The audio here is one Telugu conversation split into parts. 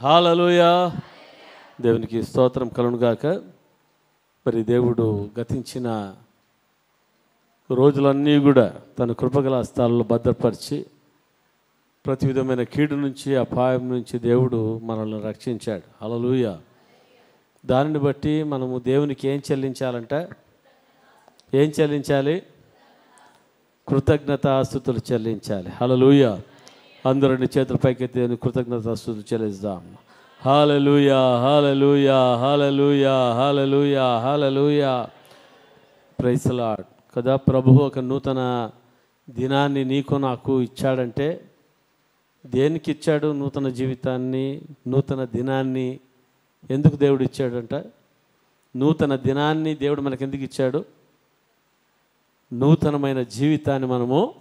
హల్లెలూయా. దేవునికి స్తోత్రం కలుగునుగాక. మరి దేవుడు గతించిన రోజులన్నీ కూడా తన కృపగల హస్తాలలో భద్రపరిచి ప్రతి విధమైన కీడు నుంచి అపాయం నుంచి దేవుడు మనల్ని రక్షించాడు. హల్లెలూయా. దానిని బట్టి మనము దేవునికి ఏం చెల్లించాలంటే ఏం చెల్లించాలి? కృతజ్ఞతాస్తుతులు చెల్లించాలి. హల్లెలూయా. అందరిని చేతుల పైకెత్తి కృతజ్ఞతాస్తుతులు చెల్లిద్దాం. Hallelujah, hallelujah, hallelujah, hallelujah, hallelujah. Praise the lord. కదా, ప్రభువు ఒక నూతన దినాన్ని నీకు నాకు ఇచ్చాడంటే దేనికి ఇచ్చాడు? నూతన జీవితాన్ని, నూతన దినాన్ని ఎందుకు దేవుడు ఇచ్చాడంట? నూతన దినాన్ని దేవుడు మనకు ఎందుకు ఇచ్చాడు? నూతనమైన జీవితాన్ని మనము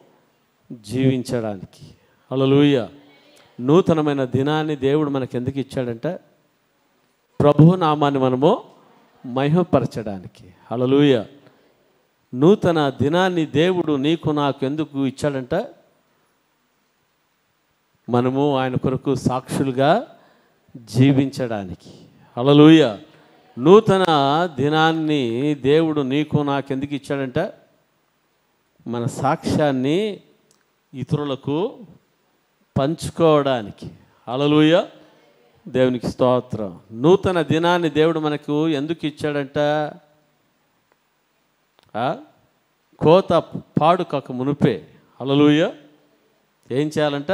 జీవించడానికి. హల్లెలూయా. నూతనమైన దినాన్ని దేవుడు మనకు ఎందుకు ఇచ్చాడంట? ప్రభువు నామాన్ని మనము మహిమపరచడానికి. హల్లెలూయా. నూతన దినాన్ని దేవుడు నీకు నాకు ఎందుకు ఇచ్చాడంట? మనము ఆయన కొరకు సాక్షులుగా జీవించడానికి. హల్లెలూయా. నూతన దినాన్ని దేవుడు నీకు నాకు ఎందుకు ఇచ్చాడంట? మన సాక్ష్యాన్ని ఇతరులకు పంచుకోవడానికి. హల్లెలూయా. దేవునికి స్తోత్రం. నూతన దినాన్ని దేవుడు మనకు ఎందుకు ఇచ్చాడంట? కోత పాడుకొక మునిపే. హల్లెలూయా. ఏం చేయాలంట?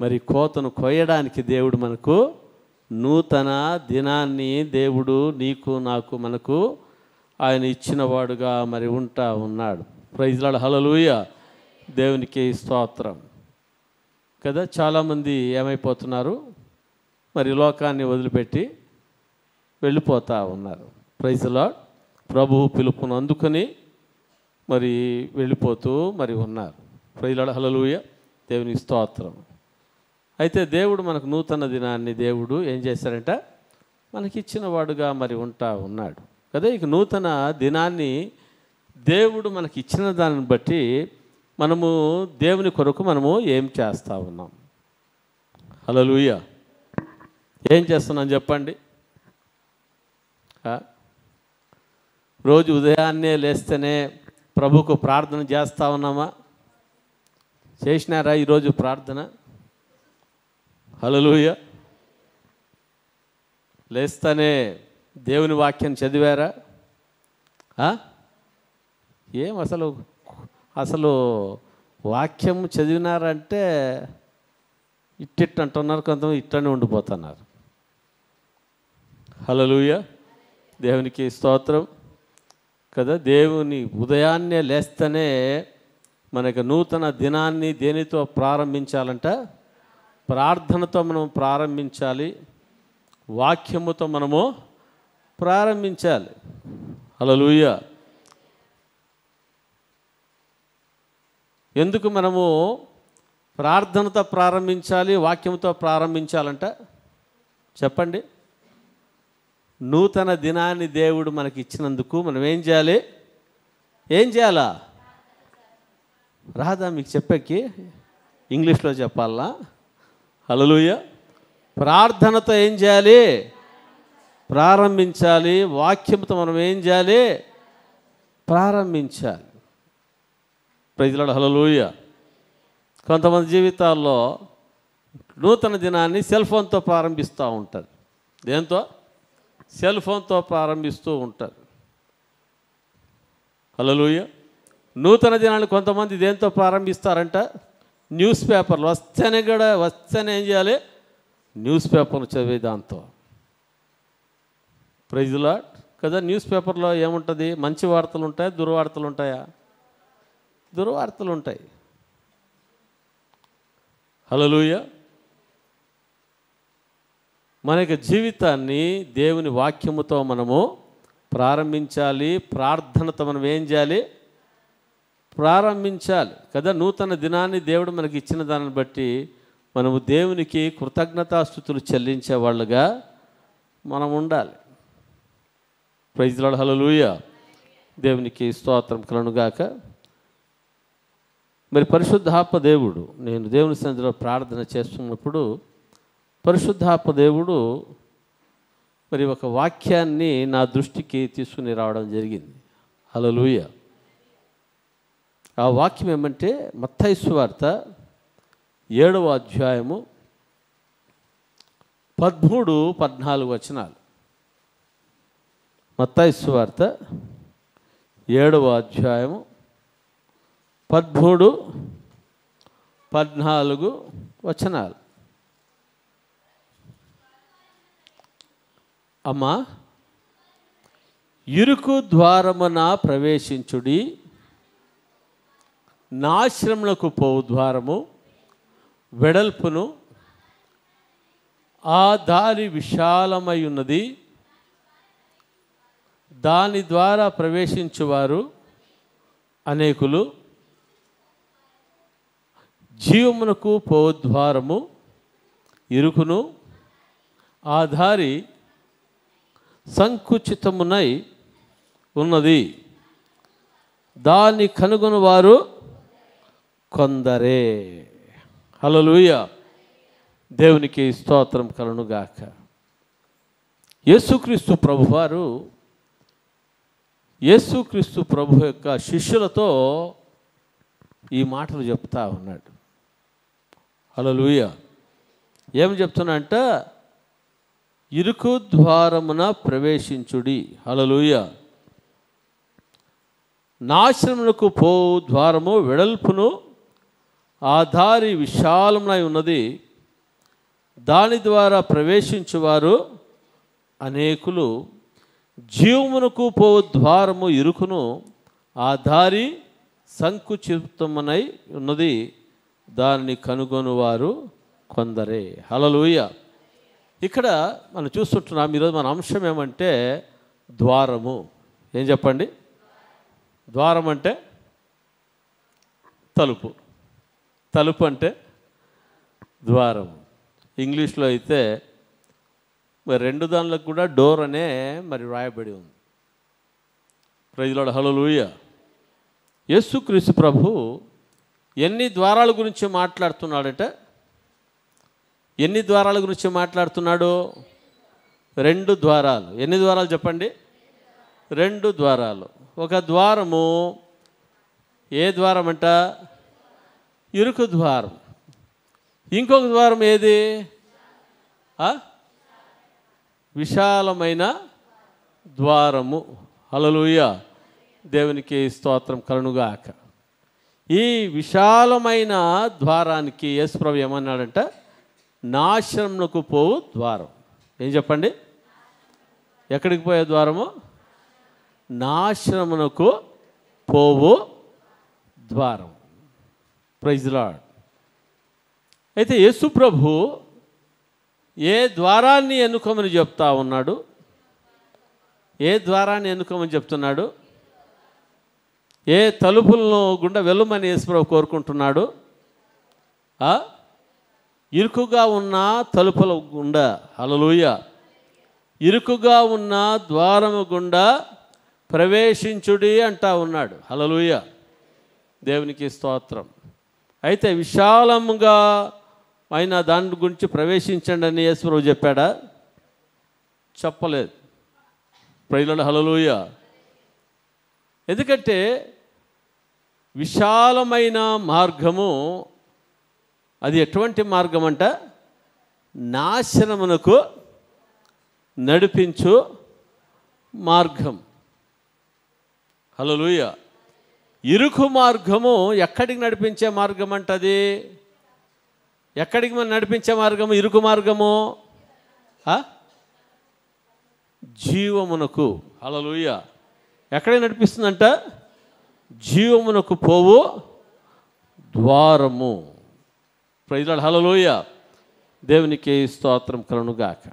మరి కోతను కొయ్యడానికి దేవుడు మనకు నూతన దినాన్ని దేవుడు నీకు నాకు మనకు ఆయన ఇచ్చినవాడుగా మరి ఉంటా ఉన్నాడు. Praise the Lord. హల్లెలూయా. దేవునికి స్తోత్రం. కదా, చాలామంది ఏమైపోతున్నారు? మరి లోకాన్ని వదిలిపెట్టి వెళ్ళిపోతూ ఉన్నారు. Praise the Lord. ప్రభువు పిలుపును అందుకొని మరి వెళ్ళిపోతూ మరి ఉన్నారు. Praise the Lord. హల్లెలూయా. దేవునికి స్తోత్రం. అయితే దేవుడు మనకు నూతన దినాన్ని దేవుడు ఏం చేశారంట? మనకిచ్చిన వాడుగా మరి ఉంటా ఉన్నాడు కదా. ఇక నూతన దినాన్ని దేవుడు మనకి ఇచ్చిన దాన్ని బట్టి మనము దేవుని కొరకు మనము ఏం చేస్తూ ఉన్నాం? హల్లెలూయా. ఏం చేస్తున్నాం చెప్పండి? రోజు ఉదయాన్నే లేస్తేనే ప్రభువుకు ప్రార్థన చేస్తూ ఉన్నామా? చేసినారా ఈరోజు ప్రార్థన? హల్లెలూయా. లేస్తేనే దేవుని వాక్యం చదివారా? ఏం అసలు వాక్యం చదివినారంటే ఇట్టిట్టు అంటున్నారు, కొంతమంది ఇట్టనే ఉండిపోతున్నారు. హల్లెలూయా. దేవునికి స్తోత్రం. కదా, దేవుని ఉదయాన్నే లేస్తేనే మనకు నూతన దినాన్ని దేనితో ప్రారంభించాలంట? ప్రార్థనతో మనం ప్రారంభించాలి, వాక్యముతో మనము ప్రారంభించాలి. హల్లెలూయా. ఎందుకు మనము ప్రార్థనతో ప్రారంభించాలి, వాక్యంతో ప్రారంభించాలంట? చెప్పండి. నూతన దినాన్ని దేవుడు మనకి ఇచ్చినందుకు మనం ఏం చేయాలి? ఏం చేయాలా? రాదా మీకు చెప్పేకి? ఇంగ్లీష్లో చెప్పాలా? హల్లెలూయా. ప్రార్థనతో ఏం చేయాలి? ప్రారంభించాలి. వాక్యంతో మనం ఏం చేయాలి? ప్రారంభించాలి. Praise the Lord. హల్లెలూయా. కొంతమంది జీవితాల్లో నూతన దినాన్ని సెల్ ఫోన్తో ప్రారంభిస్తూ ఉంటారు. దేంతో? సెల్ ఫోన్తో ప్రారంభిస్తూ ఉంటారు. హల్లెలూయా. నూతన దినాన్ని కొంతమంది దేంతో ప్రారంభిస్తారంట? న్యూస్ పేపర్లు వస్తేనే ఏం చేయాలి? న్యూస్ పేపర్లు చదివే దాంతో. Praise the lord. కదా, న్యూస్ పేపర్లో ఏముంటుంది? మంచి వార్తలు ఉంటాయా, దుర్వార్తలు ఉంటాయా? దుర్వార్తలు ఉంటాయి. హల్లెలూయా. మన యొక్క జీవితాన్ని దేవుని వాక్యముతో మనము ప్రారంభించాలి. ప్రార్థనతో మనం ఏం చేయాలి? ప్రారంభించాలి కదా. నూతన దినాన్ని దేవుడు మనకి ఇచ్చిన దాన్ని బట్టి మనము దేవునికి కృతజ్ఞతాస్తుతులు చెల్లించే వాళ్ళుగా మనం ఉండాలి. Praise the Lord. హల్లెలూయా. దేవునికి స్తోత్రం కలుగునుగాక. మరి పరిశుద్ధాత్మ దేవుడు, నేను దేవుని సన్నిధిలో ప్రార్థన చేస్తున్నప్పుడు పరిశుద్ధాత్మ దేవుడు మరి ఒక వాక్యాన్ని నా దృష్టికి తీసుకుని రావడం జరిగింది. హల్లెలూయా. ఆ వాక్యం ఏమంటే మత్తయి సువార్త 7వ అధ్యాయము 13-14 వచనాలు. మత్తయి సువార్త 7వ అధ్యాయము 13-14 వచనాలు. అమ్మా, ఇరుకు ద్వారమున ప్రవేశించుడి, నాశనమునకు పోవు ద్వారము వెడల్పును, ఆ దారి విశాలమై ఉన్నది, దాని ద్వారా ప్రవేశించువారు అనేకులు. జీవమునకు పోవు ద్వారము ఇరుకును, ఆ దారి సంకుచితమునై ఉన్నది, దాన్ని కనుగొనువారు కొందరే. హల్లెలూయా. దేవునికి స్తోత్రం కలుగునుగాక. యేసుక్రీస్తు ప్రభువారు యేసుక్రీస్తు ప్రభు యొక్క శిష్యులతో ఈ మాటలు చెప్తా ఉన్నాడు. హల్లెలూయా. ఏమి చెప్తున్నా అంటే, ఇరుకు ద్వారమున ప్రవేశించుడి. హల్లెలూయా. నాశనమునకు పోవు ద్వారము వెడల్పును, ఆ దారి విశాలమునై ఉన్నది, దాని ద్వారా ప్రవేశించువారు అనేకులు. జీవమునకు పోవు ద్వారము ఇరుకును, ఆ దారి సంకుచితమునై ఉన్నది, దానిని కనుగొనువారు కొందరే. హల్లెలూయా. ఇక్కడ మనం చూస్తుంటున్నాం. ఈరోజు మన అంశం ఏమంటే ద్వారము. ఏం చెప్పండి? ద్వారం అంటే తలుపు, తలుపు అంటే ద్వారం. ఇంగ్లీష్లో అయితే మరి 2 దానిలకు కూడా డోర్ అనే మరి రాయబడి ఉంది. Praise Lord. హల్లెలూయా. యేసుక్రీస్తు ప్రభు ఎన్ని ద్వారాల గురించి మాట్లాడుతున్నాడంటే, ఎన్ని ద్వారాల గురించి మాట్లాడుతున్నాడు? 2 ద్వారాలు. ఎన్ని ద్వారాలు చెప్పండి? 2 ద్వారాలు. ఒక ద్వారము ఏ ద్వారం అంట? ఇరుకు ద్వారం. ఇంకొక ద్వారం ఏది? విశాలమైన ద్వారము. హల్లెలూయా. దేవునికి స్తోత్రం కలుగునుగాక. ఈ విశాలమైన ద్వారానికి యేసుప్రభు ఏమన్నాడంట? నాశనమునకు పోవు ద్వారం. ఏం చెప్పండి? ఎక్కడికి పోయే ద్వారము? నాశనమునకు పోవు ద్వారం. Praise lord. అయితే యేసు ప్రభు ఏ ద్వారాన్ని ఎన్నుకోమని చెప్తా ఉన్నాడు? ఏ ద్వారాన్ని ఎన్నుకోమని చెప్తున్నాడు? ఏ తలుపులను గుండా వెళ్ళమని యేసు ప్రభు కోరుకుంటున్నాడు? ఇరుకుగా ఉన్న తలుపుల గుండా. హల్లెలూయా. ఇరుకుగా ఉన్న ద్వారము గుండా ప్రవేశించుడి అంటా ఉన్నాడు. హల్లెలూయా. దేవునికి స్తోత్రం. అయితే విశాలముగా అయిన దాని గురించి ప్రవేశించండి అని యేసు ప్రభు చెప్పాడా? చెప్పలేదు. Praise Lord. హల్లెలూయా. ఎందుకంటే విశాలమైన మార్గము అది ఎటువంటి మార్గం అంట? నాశనమునకు నడిపించు మార్గం. హల్లెలూయా. ఇరుకు మార్గము ఎక్కడికి నడిపించే మార్గం అంటది? ఎక్కడికి మనం నడిపించే మార్గము? ఇరుకు మార్గము జీవమునకు. హల్లెలూయా. ఎక్కడికి నడిపిస్తుందంట? జీవమునకు పోవు ద్వారము. Praise Lord. హల్లెలూయా. దేవునికి స్తోత్రం కలుగునుగాక.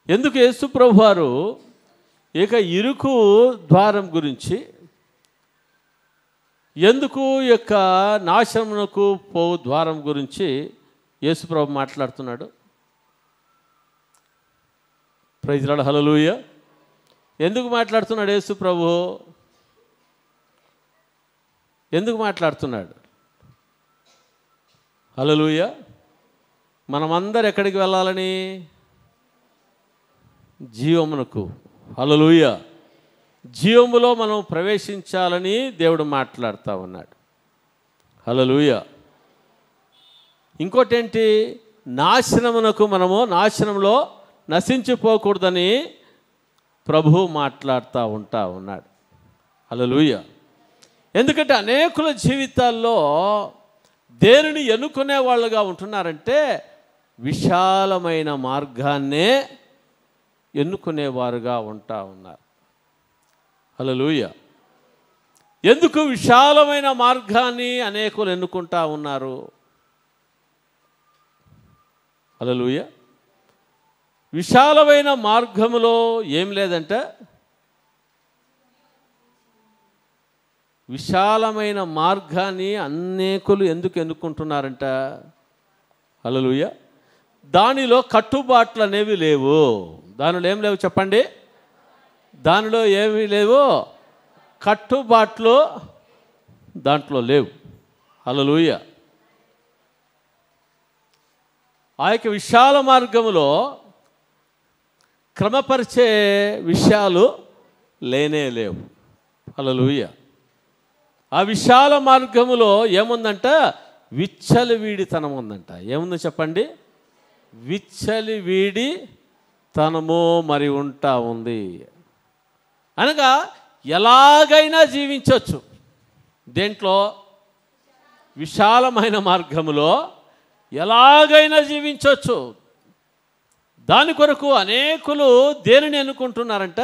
ఎందుకు యేసు ప్రభు వారు ఇక ఇరుకు ద్వారం గురించి, ఎందుకు యొక్క నాశనమునకు పోవు ద్వారం గురించి యేసు ప్రభు మాట్లాడుతున్నాడు? Praise Lord. హల్లెలూయా. ఎందుకు మాట్లాడుతున్నాడు యేసు ప్రభు? ఎందుకు మాట్లాడుతున్నాడు? హల్లెలూయా. మనమందరం ఎక్కడికి వెళ్ళాలని? జీవమునకు. హల్లెలూయా. జీవములో మనం ప్రవేశించాలని దేవుడు మాట్లాడుతూ ఉన్నాడు. హల్లెలూయా. ఇంకోటేంటి? నాశనమునకు, మనము నాశనంలో నశించిపోకూడదని ప్రభువు మాట్లాడుతూ ఉన్నాడు. హల్లెలూయా. ఎందుకంటే అనేకుల జీవితాల్లో దేనిని ఎన్నుకునే వాళ్ళుగా ఉంటున్నారంటే విశాలమైన మార్గాన్నే ఎన్నుకునేవారుగా ఉన్నారు. హల్లెలూయా. ఎందుకు విశాలమైన మార్గాన్ని అనేకులు ఎన్నుకుంటా ఉన్నారు? హల్లెలూయా. విశాలమైన మార్గములో ఏం లేదంటే, విశాలమైన మార్గాన్ని అనేకులు ఎందుకు ఎన్నుకుంటున్నారంట? హల్లెలూయా. దానిలో కట్టుబాట్లు అనేవి లేవు. దానిలో ఏం లేవు చెప్పండి? దానిలో ఏమీ లేవు, కట్టుబాట్లు దాంట్లో లేవు. హల్లెలూయా. ఆ యొక్క విశాల మార్గములో క్రమపరిచే విషయాలు లేనే లేవు. హల్లెలూయా. ఆ విశాల మార్గములో ఏముందంట? విచ్చలవిడితనం ఉందంట. ఏముందో చెప్పండి? విచ్చలవిడితనము మరి ఉంటా ఉంది. అనగా ఎలాగైనా జీవించవచ్చు. దేంట్లో? విశాలమైన మార్గములో ఎలాగైనా జీవించవచ్చు. దాని కొరకు అనేకులు దేనిని ఎన్నుకుంటున్నారంట?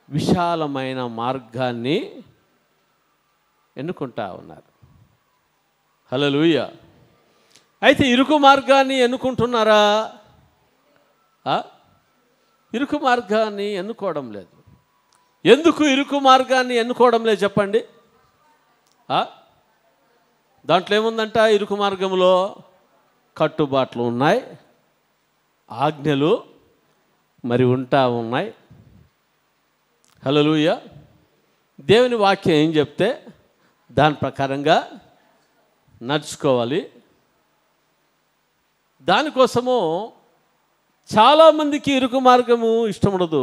విశాలమైన మార్గాన్ని ఎన్నుకుంటా ఉన్నారు. హల్లెలూయా. అయితే ఇరుకు మార్గాన్ని ఎన్నుకుంటున్నారా? ఇరుకు మార్గాన్ని ఎన్నుకోవడం లేదు. ఎందుకు ఇరుకు మార్గాన్ని ఎన్నుకోవడం లేదు చెప్పండి? దాంట్లో ఏముందంట? ఇరుకు మార్గంలో కట్టుబాట్లు ఉన్నాయి, ఆజ్ఞలు మరి ఉంటా ఉన్నాయి. హల్లెలూయా. దేవుని వాక్యం ఏం చెప్తే దాని ప్రకారంగా నడుచుకోవాలి. దానికోసము చాలామందికి ఇరుకు మార్గము ఇష్టముండదు.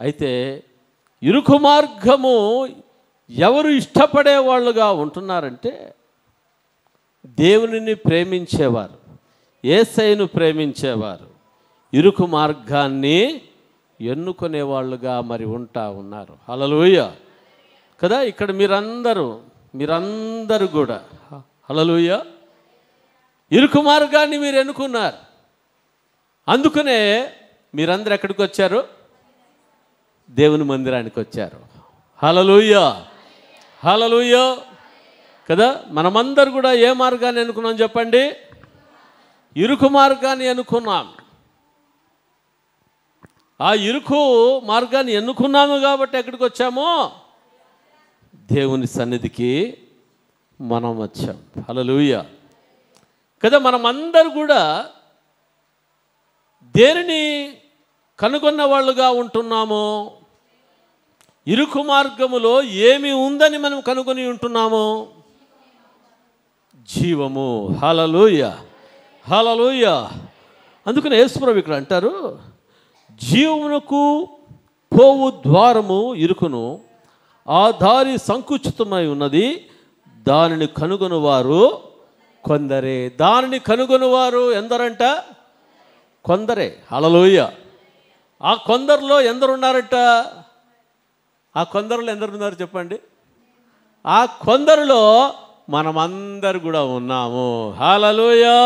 అయితే ఇరుకు మార్గము ఎవరు ఇష్టపడే వాళ్ళుగా ఉంటున్నారంటే దేవునిని ప్రేమించేవారు, యేసయ్యను ప్రేమించేవారు, ఇరుకు మార్గాన్ని ఎన్నుకునే వాళ్ళుగా మరి ఉంటా ఉన్నారు. హల్లెలూయా కదా. ఇక్కడ మీరందరూ కూడా హల్లెలూయా ఇరుకు మార్గాన్ని మీరు ఎన్నుకున్నారు. అందుకనే మీరందరూ ఎక్కడికి వచ్చారు? దేవుని మందిరానికి వచ్చారు. హల్లెలూయా. హల్లెలూయా కదా. మనమందరూ కూడా ఏ మార్గాన్ని ఎన్నుకున్నాం చెప్పండి? ఇరుకు మార్గాన్ని ఎన్నుకున్నాం. ఆ ఇరుకు మార్గాన్ని ఎన్నుకున్నాము కాబట్టి ఎక్కడికి వచ్చామో? దేవుని సన్నిధికి మనం వచ్చాం. హల్లెలూయా కదా. మనమందరూ కూడా దేనిని కనుగొన్న వాళ్ళుగా ఉంటున్నాము? ఇరుకు మార్గములో ఏమి ఉందని మనం కనుగొని ఉంటున్నాము? జీవము. హల్లెలూయా. హల్లెలూయా. అందుకని యేసుప్రభు ఇక్కడ అంటారు, జీవమునకు పోవు ద్వారము ఇరుకును, ఆ దారి సంకుచితమై ఉన్నది, దానిని కనుగొనువారు కొందరే. దానిని కనుగొనువారు ఎందరంట? కొందరే. హల్లెలూయా. ఆ కొందరిలో ఎందరున్నారట? ఆ కొందరిలో ఎందరున్నారు చెప్పండి? ఆ కొందరిలో మనమందరు కూడా ఉన్నాము. హల్లెలూయా.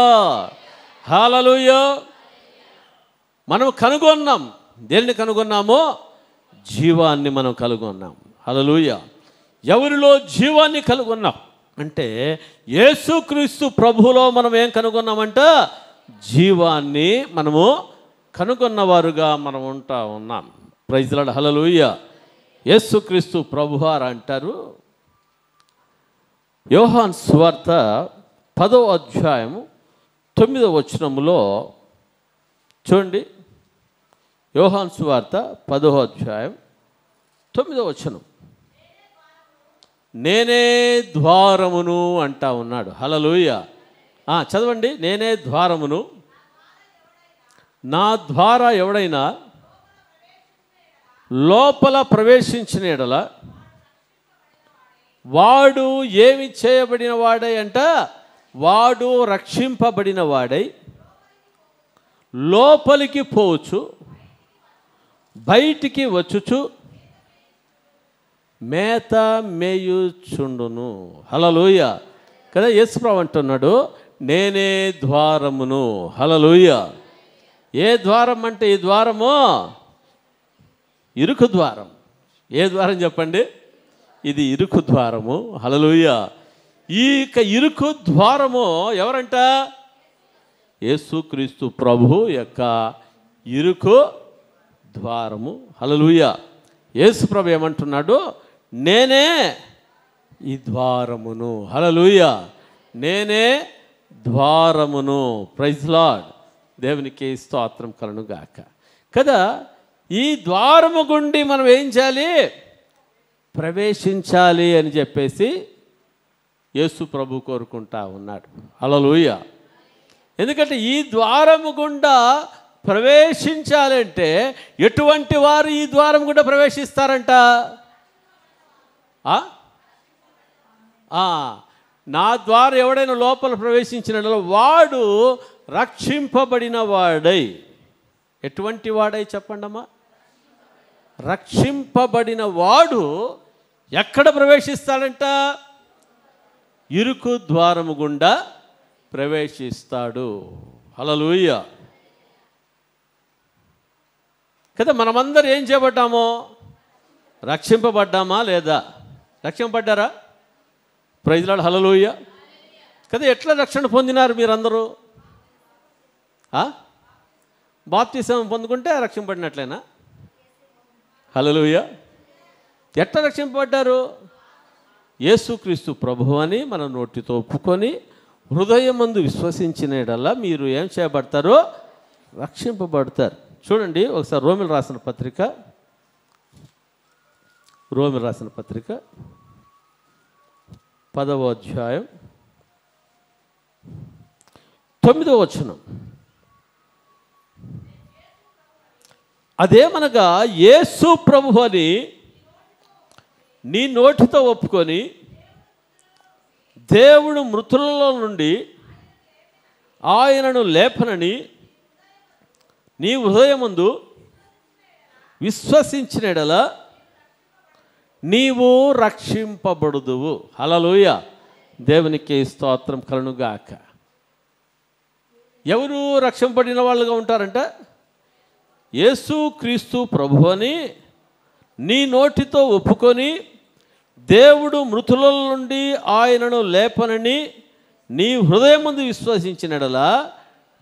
హల్లెలూయా. మనం కనుగొన్నాం. దేన్ని కనుగొన్నామో? జీవాన్ని మనం కనుగొన్నాం. హల్లెలూయా. ఎవరిలో జీవాన్ని కనుగొన్నాం అంటే యేసుక్రీస్తు ప్రభువులో మనం ఏం కనుగొన్నామంట? జీవాన్ని మనము కనుగొన్నవారుగా మనం ఉంటా ఉన్నాం. Praise the Lord. హల్లెలూయా. యేసుక్రీస్తు ప్రభువారు అంటారు, యోహాను సువార్త 10వ అధ్యాయము 9వ వచనములో చూడండి. యోహాను సువార్త 10వ అధ్యాయం 9వ వచనం. నేనే ద్వారమును అంటా ఉన్నాడు. హల్లెలూయా. చదవండి. నేనే ద్వారమును, నా ద్వారా ఎవడైనా లోపల ప్రవేశించిన ఎడల వాడు ఏమి చేయబడిన వాడై అంట, వాడు రక్షింపబడిన వాడై లోపలికి పోవచ్చు, బయటికి వచ్చుచు మేత మేయుచుండును. హల్లెలూయా కదా. యేసుప్రభువు అంటున్నాడు, నేనే ద్వారమును. హల్లెలూయా. ఏ ద్వారం అంటే ఈ ద్వారము ఇరుకు ద్వారం. ఏ ద్వారం చెప్పండి? ఇది ఇరుకు ద్వారము. హల్లెలూయా. ఈ ఇరుకు ద్వారము ఎవరంట? యేసుక్రీస్తు ప్రభు యొక్క ఇరుకు ద్వారము. హల్లెలూయా. యేసు ప్రభు ఏమంటున్నాడు? నేనే ఈ ద్వారమును. హల్లెలూయా. నేనే ద్వారమును. Praise lord. దేవునికి స్తోత్రం కలుగును గాక కదా. ఈ ద్వారము గుండి మనం ఏం చేయాలి? ప్రవేశించాలి అని చెప్పేసి యేసు ప్రభు కోరుకుంటా ఉన్నాడు. హల్లెలూయా. ఎందుకంటే ఈ ద్వారము గుండా ప్రవేశించాలంటే ఎటువంటి వారు ఈ ద్వారం గుండా ప్రవేశిస్తారంట? నా ద్వారా ఎవడైనా లోపల ప్రవేశించిన వాడు రక్షింపబడిన వాడై. ఎటువంటి వాడై చెప్పండమ్మా? రక్షింపబడిన వాడు ఎక్కడ ప్రవేశిస్తాడంట? ఇరుకు ద్వారము గుండా ప్రవేశిస్తాడు. హల్లెలూయా కదా. మనమందరం ఏం చేయబడ్డామో? రక్షింపబడ్డామా లేదా? రక్షింపబడ్డారా? Praise Lord. హల్లెలూయా కదా. ఎట్లా రక్షణ పొందినారు మీరందరూ? బాప్తిసం పొందుకుంటే రక్షింపబడినట్లేనా? హల్లెలూయా. ఎట్లా రక్షింపబడ్డారు? యేసుక్రీస్తు ప్రభువు అని మన నోటితో ఒప్పుకొని హృదయమందు విశ్వసించిన యెడల మీరు ఏం చేయబడతారో? రక్షింపబడతారు. చూడండి ఒకసారి రోమిలు రాసిన పత్రిక 10వ అధ్యాయం 9వ వచనం. అదేమనగా యేసు ప్రభువు అని నీ నోటితో ఒప్పుకొని దేవుడు మృతులలో నుండి ఆయనను లేపనని నీ హృదయమందు విశ్వసించిన యెడల నీవు రక్షింపబడుదువు. హల్లెలూయా. దేవునికి స్తోత్రం కలుగును గాక. ఎవరు రక్షింపబడిన వాళ్ళుగా ఉంటారంట? యేసుక్రీస్తు ప్రభువు అని నీ నోటితో ఒప్పుకొని దేవుడు మృతుల నుండి ఆయనను లేపనని నీ హృదయమందు విశ్వసించిన యెడల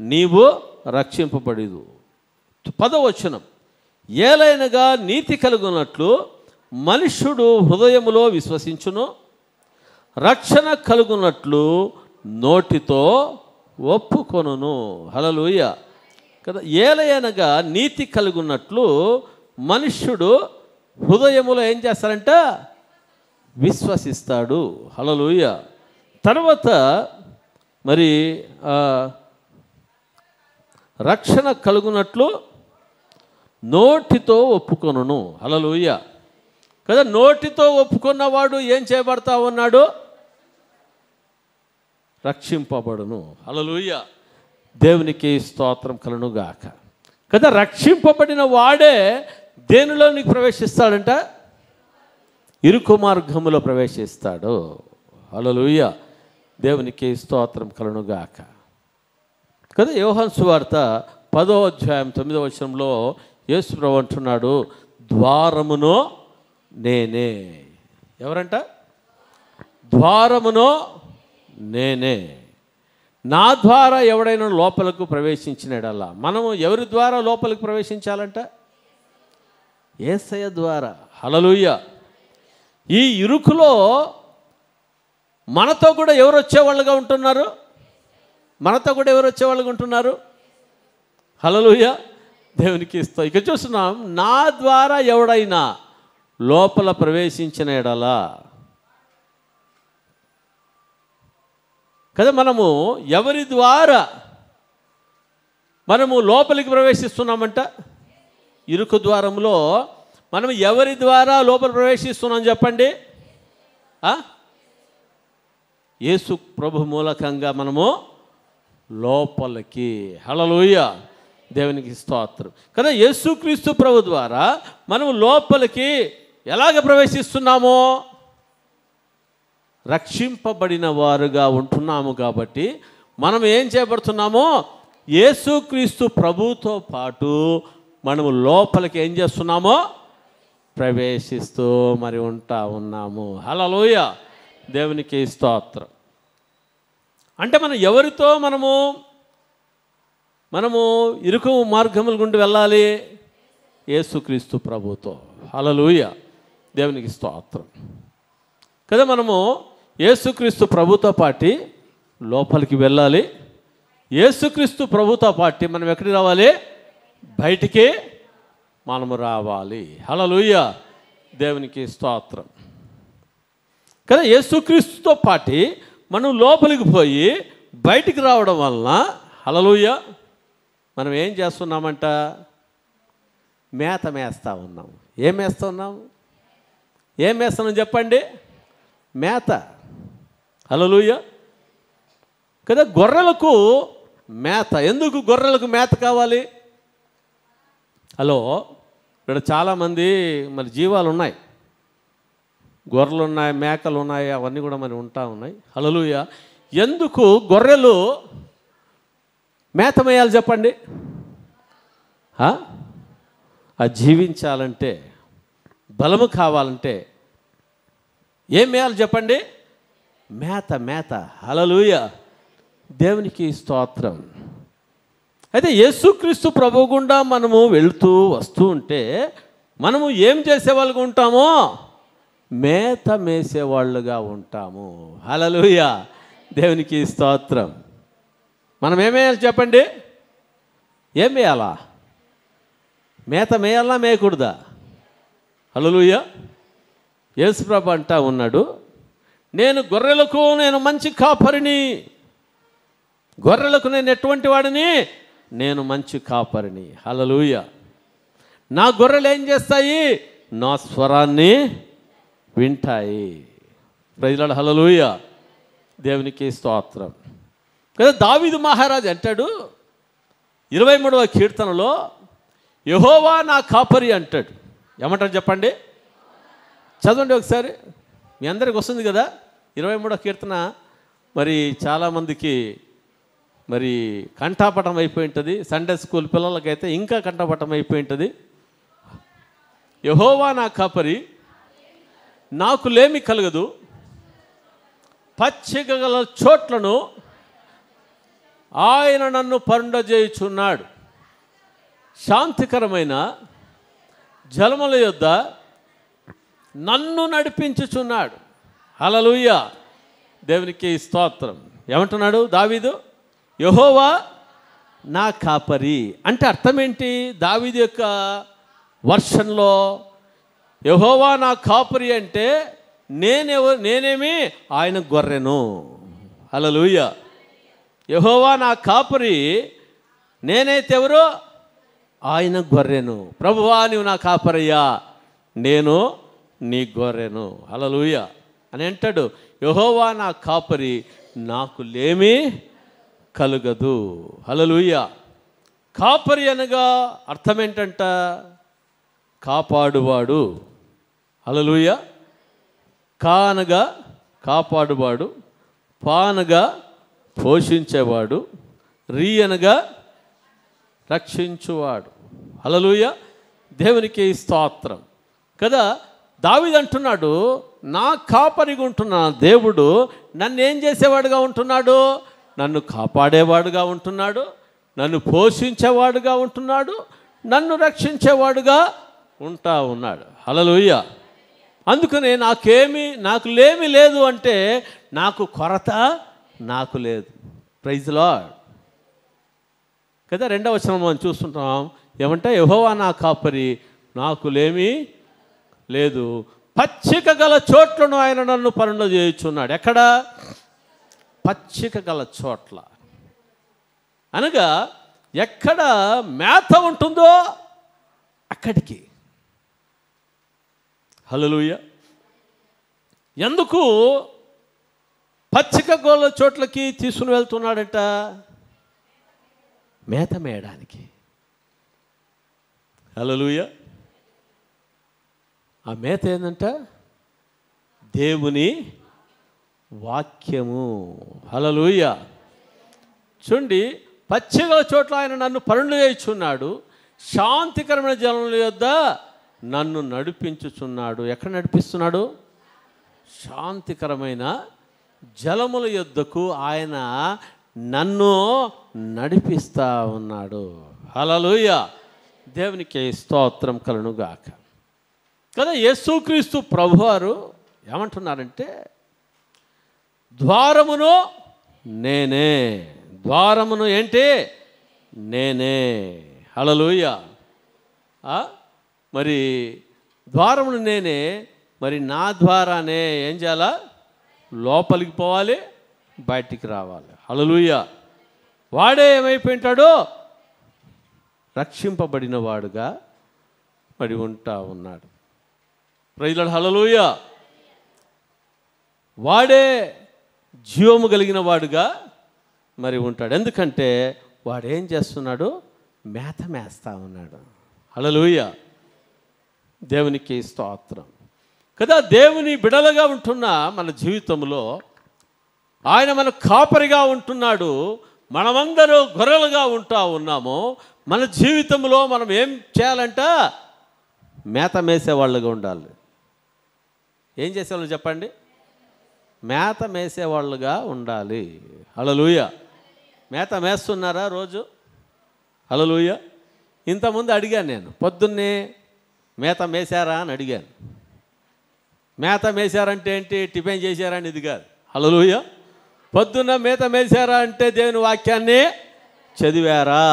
నీవు రక్షింపబడిదు. 10వ వచనం. ఏలైనగా నీతి కలుగునట్లు మనుష్యుడు హృదయములో విశ్వసించును, రక్షణ కలుగునట్లు నోటితో ఒప్పుకొనును. హల్లెలూయా కదా. ఏలైనగా నీతి కలుగునట్లు మనుష్యుడు హృదయములో ఏం చేస్తారంట? విశ్వసిస్తాడు. హల్లెలూయా. తర్వాత మరి రక్షణ కలుగునట్లు నోటితో ఒప్పుకొనును. హల్లెలూయా కదా. నోటితో ఒప్పుకున్నవాడు ఏం చేయబడతా ఉన్నాడు? రక్షింపబడును. హల్లెలూయా. దేవునికి స్తోత్రం కలుగును గాక కదా. రక్షింపబడిన వాడే దేనిలోనికి ప్రవేశిస్తాడంట? ఇరుకు మార్గములో ప్రవేశిస్తాడు. హల్లెలూయా. దేవునికి స్తోత్రం కలుగును గాక కదా. యోహాను సువార్త 10వ అధ్యాయం 9వ వచనంలో యేసు ప్రభువు అంటున్నాడు, ద్వారమునో నేనే. ఎవరంట? ద్వారమునో నేనే. నా ద్వారా ఎవడైనా లోపలకు ప్రవేశించినడల్లా. మనము ఎవరి ద్వారా లోపలికి ప్రవేశించాలంట? యేసయ్య ద్వారా. హల్లెలూయా. ఈ ఇరుకులో మనతో కూడా ఎవరు వచ్చేవాళ్ళుగా ఉంటున్నారు? మనతో కూడా ఎవరు వచ్చేవాళ్ళుగా ఉంటున్నారు? హల్లెలూయా. దేవునికి ఇస్తాం. ఇక చూస్తున్నాం, నా ద్వారా ఎవడైనా లోపల ప్రవేశించిన ఎడలా కదా. మనము ఎవరి ద్వారా మనము లోపలికి ప్రవేశిస్తున్నామంట? ఇరుకు ద్వారంలో మనం ఎవరి ద్వారా లోపల ప్రవేశిస్తున్నాం చెప్పండి? యేసు ప్రభు మూలకంగా మనము లోపలికి. హల్లెలూయా, దేవునికి స్తోత్రం కదా. యేసుక్రీస్తు ప్రభు ద్వారా మనము లోపలికి ఎలాగ ప్రవేశిస్తున్నామో, రక్షింపబడిన వారుగా ఉంటున్నాము కాబట్టి మనం ఏం చేయబడుతున్నామో, యేసుక్రీస్తు ప్రభుతో పాటు మనము లోపలికి ఏం చేస్తున్నామో ప్రవేశిస్తూ మరి ఉంటా ఉన్నాము. హల్లెలూయా, దేవునికి స్తోత్రం. అంటే మనం ఎవరితో మనము ఇరుకు మార్గముల గుండా వెళ్ళాలి? యేసుక్రీస్తు ప్రభుతో. హల్లెలూయా, దేవునికి స్తోత్రం కదా. మనము యేసుక్రీస్తు ప్రభుతో పాటి లోపలికి వెళ్ళాలి. యేసుక్రీస్తు ప్రభుతో పాటి మనం ఎక్కడికి రావాలి? బయటికి మనము రావాలి. హల్లెలూయా, దేవునికి స్తోత్రం కదా. యేసుక్రీస్తుతో పాటి మనం లోపలికి పోయి బయటికి రావడం వలన, హల్లెలూయా, మనం ఏం చేస్తున్నామంట? మేత మేస్తా ఉన్నాము. ఏం మేస్తా ఉన్నాము? ఏం మేస్తున్నాం చెప్పండి? మేత. హల్లెలూయా కదా. గొర్రెలకు మేత. ఎందుకు గొర్రెలకు మేత కావాలి? హలో, ఇక్కడ చాలామంది మరి జీవాలు ఉన్నాయి, గొర్రెలు ఉన్నాయి, మేకలు ఉన్నాయి, అవన్నీ కూడా మరి ఉంటా ఉన్నాయి. హల్లెలూయా. ఎందుకు గొర్రెలు మేత మేయాలి చెప్పండి? జీవించాలంటే, బలము కావాలంటే ఏం మేయాలి చెప్పండి? మేత. మేత. హల్లెలూయా, దేవునికి స్తోత్రం. అయితే యేసుక్రీస్తు ప్రభు గుండా మనము వెళుతూ వస్తూ ఉంటే మనము ఏం చేసేవాళ్ళుగా ఉంటామో? మేత మేసేవాళ్ళుగా ఉంటాము. హల్లెలూయా, దేవునికి స్తోత్రం. మనం ఏమేయాలి చెప్పండి? ఏం వేయాలా? మేత మేయాలా, మేయకూడదా? హల్లెలూయా. యేసుప్రభు అంటా ఉన్నాడు, గొర్రెలకు నేను మంచి కాపరిని. గొర్రెలకు నేను ఎటువంటి వాడిని? నేను మంచి కాపరిని. హల్లెలూయా. నా గొర్రెలు ఏం చేస్తాయి? నా స్వరాన్ని వింటాయి. Praise Lord. హల్లెలూయా, దేవునికి స్తోత్రం కదా. దావీదు మహారాజు అంటాడు 23వ కీర్తనలో, యెహోవా నా కాపరి అంటాడు. ఏమంటారు చెప్పండి? చదవండి ఒకసారి, మీ అందరికి వస్తుంది కదా 23వ కీర్తన. మరి చాలామందికి మరి కంఠాపటం అయిపోయి ఉంటుంది. సండే స్కూల్ పిల్లలకైతే ఇంకా కంఠాపటం అయిపోయి ఉంటుంది. యెహోవా నా కాపరి, నాకు లేమి కలగదు. పచ్చిక గల చోట్లను ఆయన నన్ను పరుండజేయుచున్నాడు. శాంతికరమైన జలముల యొద్ద నన్ను నడిపించుచున్నాడు. హల్లెలూయా, దేవునికి స్తోత్రం. ఏమంటున్నాడు దావీదు? యెహోవా నా కాపరి అంటే అర్థం ఏంటి? దావీదు యొక్క వర్షన్లో యెహోవా నా కాపరి అంటే నేనేమి ఆయన గొర్రెను. హల్లెలూయా. యెహోవా నా కాపరి, నేనైతే ఎవరు? ఆయన గొర్రెను. ప్రభువా నీవు నా కాపరయ్యా, నేను నీ గొర్రెను. హల్లెలూయా అని అంటాడు. యెహోవా నా కాపరి, నాకు లేమి కలుగదు. హల్లెలూయా. కాపరి అనగా అర్థం ఏంటంట? కాపాడువాడు. హల్లెలూయా. కా అనగా కాపాడువాడు, పా అనగా పోషించేవాడు, రీ అనగా రక్షించువాడు. హల్లెలూయా, దేవునికి స్తోత్రం కదా. దావీదు అంటున్నాడు, నా కాపరిగా ఉంటున్న దేవుడు నన్ను ఏం చేసేవాడుగా ఉంటున్నాడు? నన్ను కాపాడేవాడుగా ఉంటున్నాడు, నన్ను పోషించేవాడుగా ఉంటున్నాడు, నన్ను రక్షించేవాడుగా ఉంటా ఉన్నాడు. హల్లెలూయా. అందుకనే నాకు లేమి లేదు అంటే నాకు కొరత నాకు లేదు. ప్రైజ్ లార్డ్ కదా. 2వ వచనం మనం చూస్తుంటాం. ఏమంటే యెహోవా నా కాపరి, నాకు లేమి లేదు. పచ్చిక గల చోట్లను ఆయన నన్ను పరుండజేయుచున్నాడు. ఎక్కడ? పచ్చిక గల చోట్ల, అనగా ఎక్కడ మేత ఉంటుందో అక్కడికి. హల్లెలూయా. ఎందుకు పచ్చిక గల చోట్లకి తీసుకుని వెళ్తున్నాడట? మేత మేయడానికి. హల్లెలూయా. ఆ మేత ఏంటంట? దేవుని వాక్యము. హల్లెలూయా. చూడండి, పచ్చిక చోట్ల ఆయన నన్ను పరుండు చేయుచున్నాడు, శాంతికరమైన జలముల యొద్ద నన్ను నడిపించుచున్నాడు. ఎక్కడ నడిపిస్తున్నాడు? శాంతికరమైన జలముల యొద్దకు ఆయన నన్ను నడిపిస్తూ ఉన్నాడు. హల్లెలూయా. దేవునికి స్తోత్రం కలుగునుగాక. కదా యేసుక్రీస్తు ప్రభువారు ఏమంటున్నారంటే, ద్వారమును నేనే. ద్వారమును ఏంటి? నేనే. హల్లెలూయా. మరి ద్వారమును నేనే, మరి నా ద్వారానే ఏం చేయాలా? లోపలికి పోవాలి, బయటికి రావాలి. హల్లెలూయా. వాడే ఏమైపోయింటాడో రక్షింపబడిన వాడుగా మరి ఉంటా ఉన్నాడు. Praise Lord. హల్లెలూయా. వాడే జీవము కలిగిన వాడుగా మరి ఉంటాడు. ఎందుకంటే వాడు ఏం చేస్తున్నాడు? మేత మేస్తా ఉన్నాడు. హల్లెలూయా. దేవునికి స్తోత్రం. కదా దేవుని బిడలుగా ఉంటున్న మన జీవితంలో ఆయన మన కాపరిగా ఉంటున్నాడు. మనమందరూ గొర్రెలుగా ఉంటా ఉన్నాము. మన జీవితంలో మనం ఏం చేయాలంట? మేత మేసేవాళ్ళుగా ఉండాలి. ఏం చేసేవాళ్ళు చెప్పండి? మేత మేసేవాళ్ళుగా ఉండాలి. హల్లెలూయా. మేత మేస్తున్నారా రోజు? హల్లెలూయా. ఇంతకుముందు అడిగాను నేను, పొద్దున్నే మేత మేసారా అని అడిగాను. మేత మేసారంటే ఏంటి? టిఫిన్ చేశారా అని ఇది కాదు. హల్లెలూయా. పొద్దున్న మేత మేసారా అంటే దేవుని వాక్యాన్ని చదివారా,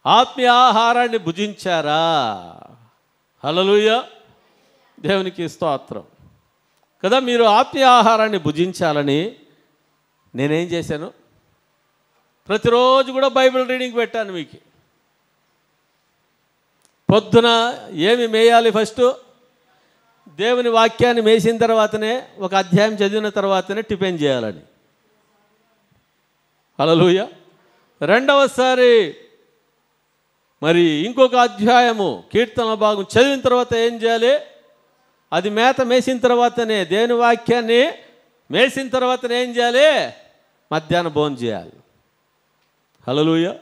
ఆత్మీయ ఆహారాన్ని భుజించారా? హల్లెలూయా. దేవునికి స్తోత్రం. కదా మీరు ఆత్మీయ ఆహారాన్ని భుజించాలని నేనేం చేశాను? ప్రతిరోజు కూడా బైబిల్ రీడింగ్ పెట్టాను మీకు. పొద్దున ఏమి మేయాలి? ఫస్ట్ దేవుని వాక్యాన్ని మేసిన తర్వాతనే, ఒక అధ్యాయం చదివిన తర్వాతనే టిఫిన్ చేయాలని. హల్లెలూయా. రెండవసారి మరి ఇంకొక అధ్యాయము కీర్తన భాగం చదివిన తర్వాత ఏం చేయాలి? అది మేత మేసిన తర్వాతనే, దేవుని వాక్యాన్ని మేసిన తర్వాతనే ఏం చేయాలి? మధ్యాహ్నం భోజనం చేయాలి. హల్లెలూయా.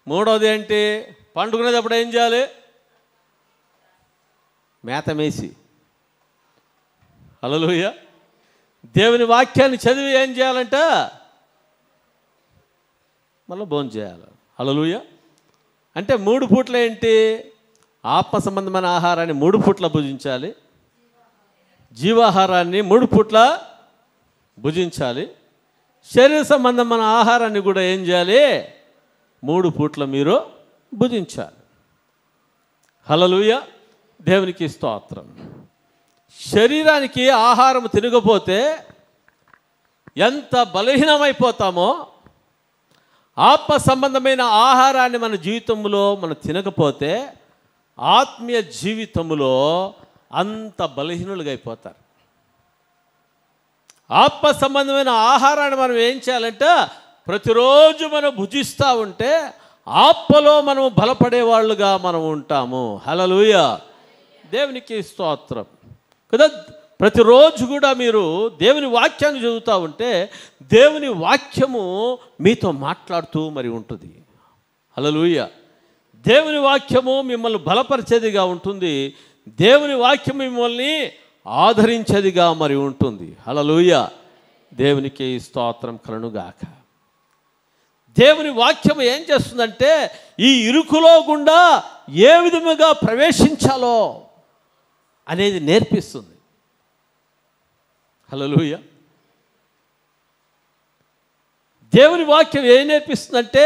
మూడవది ఏంటి? పండుకునేటప్పుడు ఏం చేయాలి? మేత మేసి. హల్లెలూయా. దేవుని వాక్యాన్ని చదివి ఏం చేయాలంట? మళ్ళీ భోజనం చేయాలి. హల్లెలూయా. అంటే 3 పూట్ల ఏంటి? ఆత్మ సంబంధమైన ఆహారాన్ని 3 పూట్ల భుజించాలి, జీవాహారాన్ని 3 పూట్ల భుజించాలి, శరీర సంబంధమైన ఆహారాన్ని కూడా ఏం చేయాలి? 3 పూట్ల మీరు భుజించాలి. హల్లెలూయా. దేవునికి స్తోత్రం. శరీరానికి ఆహారం తినకపోతే ఎంత బలహీనమైపోతామో, ఆత్మ సంబంధమైన ఆహారాన్ని మన జీవితంలో మనం తినకపోతే ఆత్మీయ జీవితంలో అంత బలహీనులుగా అయిపోతారు. ఆత్మ సంబంధమైన ఆహారాన్ని మనం ఏం చేయాలంటే ప్రతిరోజు మనం భుజిస్తూ ఉంటే ఆత్మలో మనం బలపడేవాళ్ళుగా మనం ఉంటాము. హల్లెలూయా. దేవునికి స్తోత్రం. కదా ప్రతిరోజు కూడా మీరు దేవుని వాక్యాన్ని చదువుతూ ఉంటే దేవుని వాక్యము మీతో మాట్లాడుతూ మరి ఉంటుంది. హల్లెలూయా. దేవుని వాక్యము మిమ్మల్ని బలపరిచేదిగా ఉంటుంది. దేవుని వాక్యం మిమ్మల్ని ఆదరించేదిగా మరి ఉంటుంది. హల్లెలూయా. దేవునికి స్తోత్రం కలుగునుగాక. దేవుని వాక్యం ఏం చేస్తుందంటే ఈ ఇరుకులో గుండా ఏ విధముగా ప్రవేశించాలో అనేది నేర్పిస్తుంది. హల్లెలూయా. దేవుని వాక్యం ఏం నేర్పిస్తుందంటే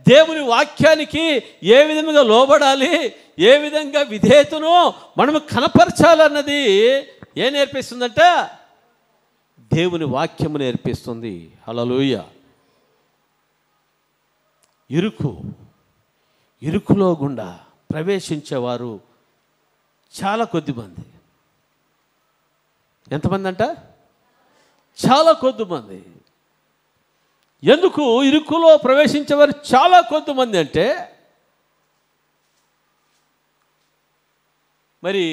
దేవుని వాక్యానికి ఏ విధంగా లోబడాలి, ఏ విధంగా విధేయతను మనము కనపరచాలన్నది ఏం నేర్పిస్తుందంటే దేవుని వాక్యము నేర్పిస్తుంది. హల్లెలూయా. ఇరుకులో గుండా ప్రవేశించేవారు చాలా కొద్దిమంది. ఎంతమంది అంట? చాలా కొద్దిమంది. ఎందుకు ఇరుకులో ప్రవేశించేవారు చాలా కొద్దిమంది అంటే, మరి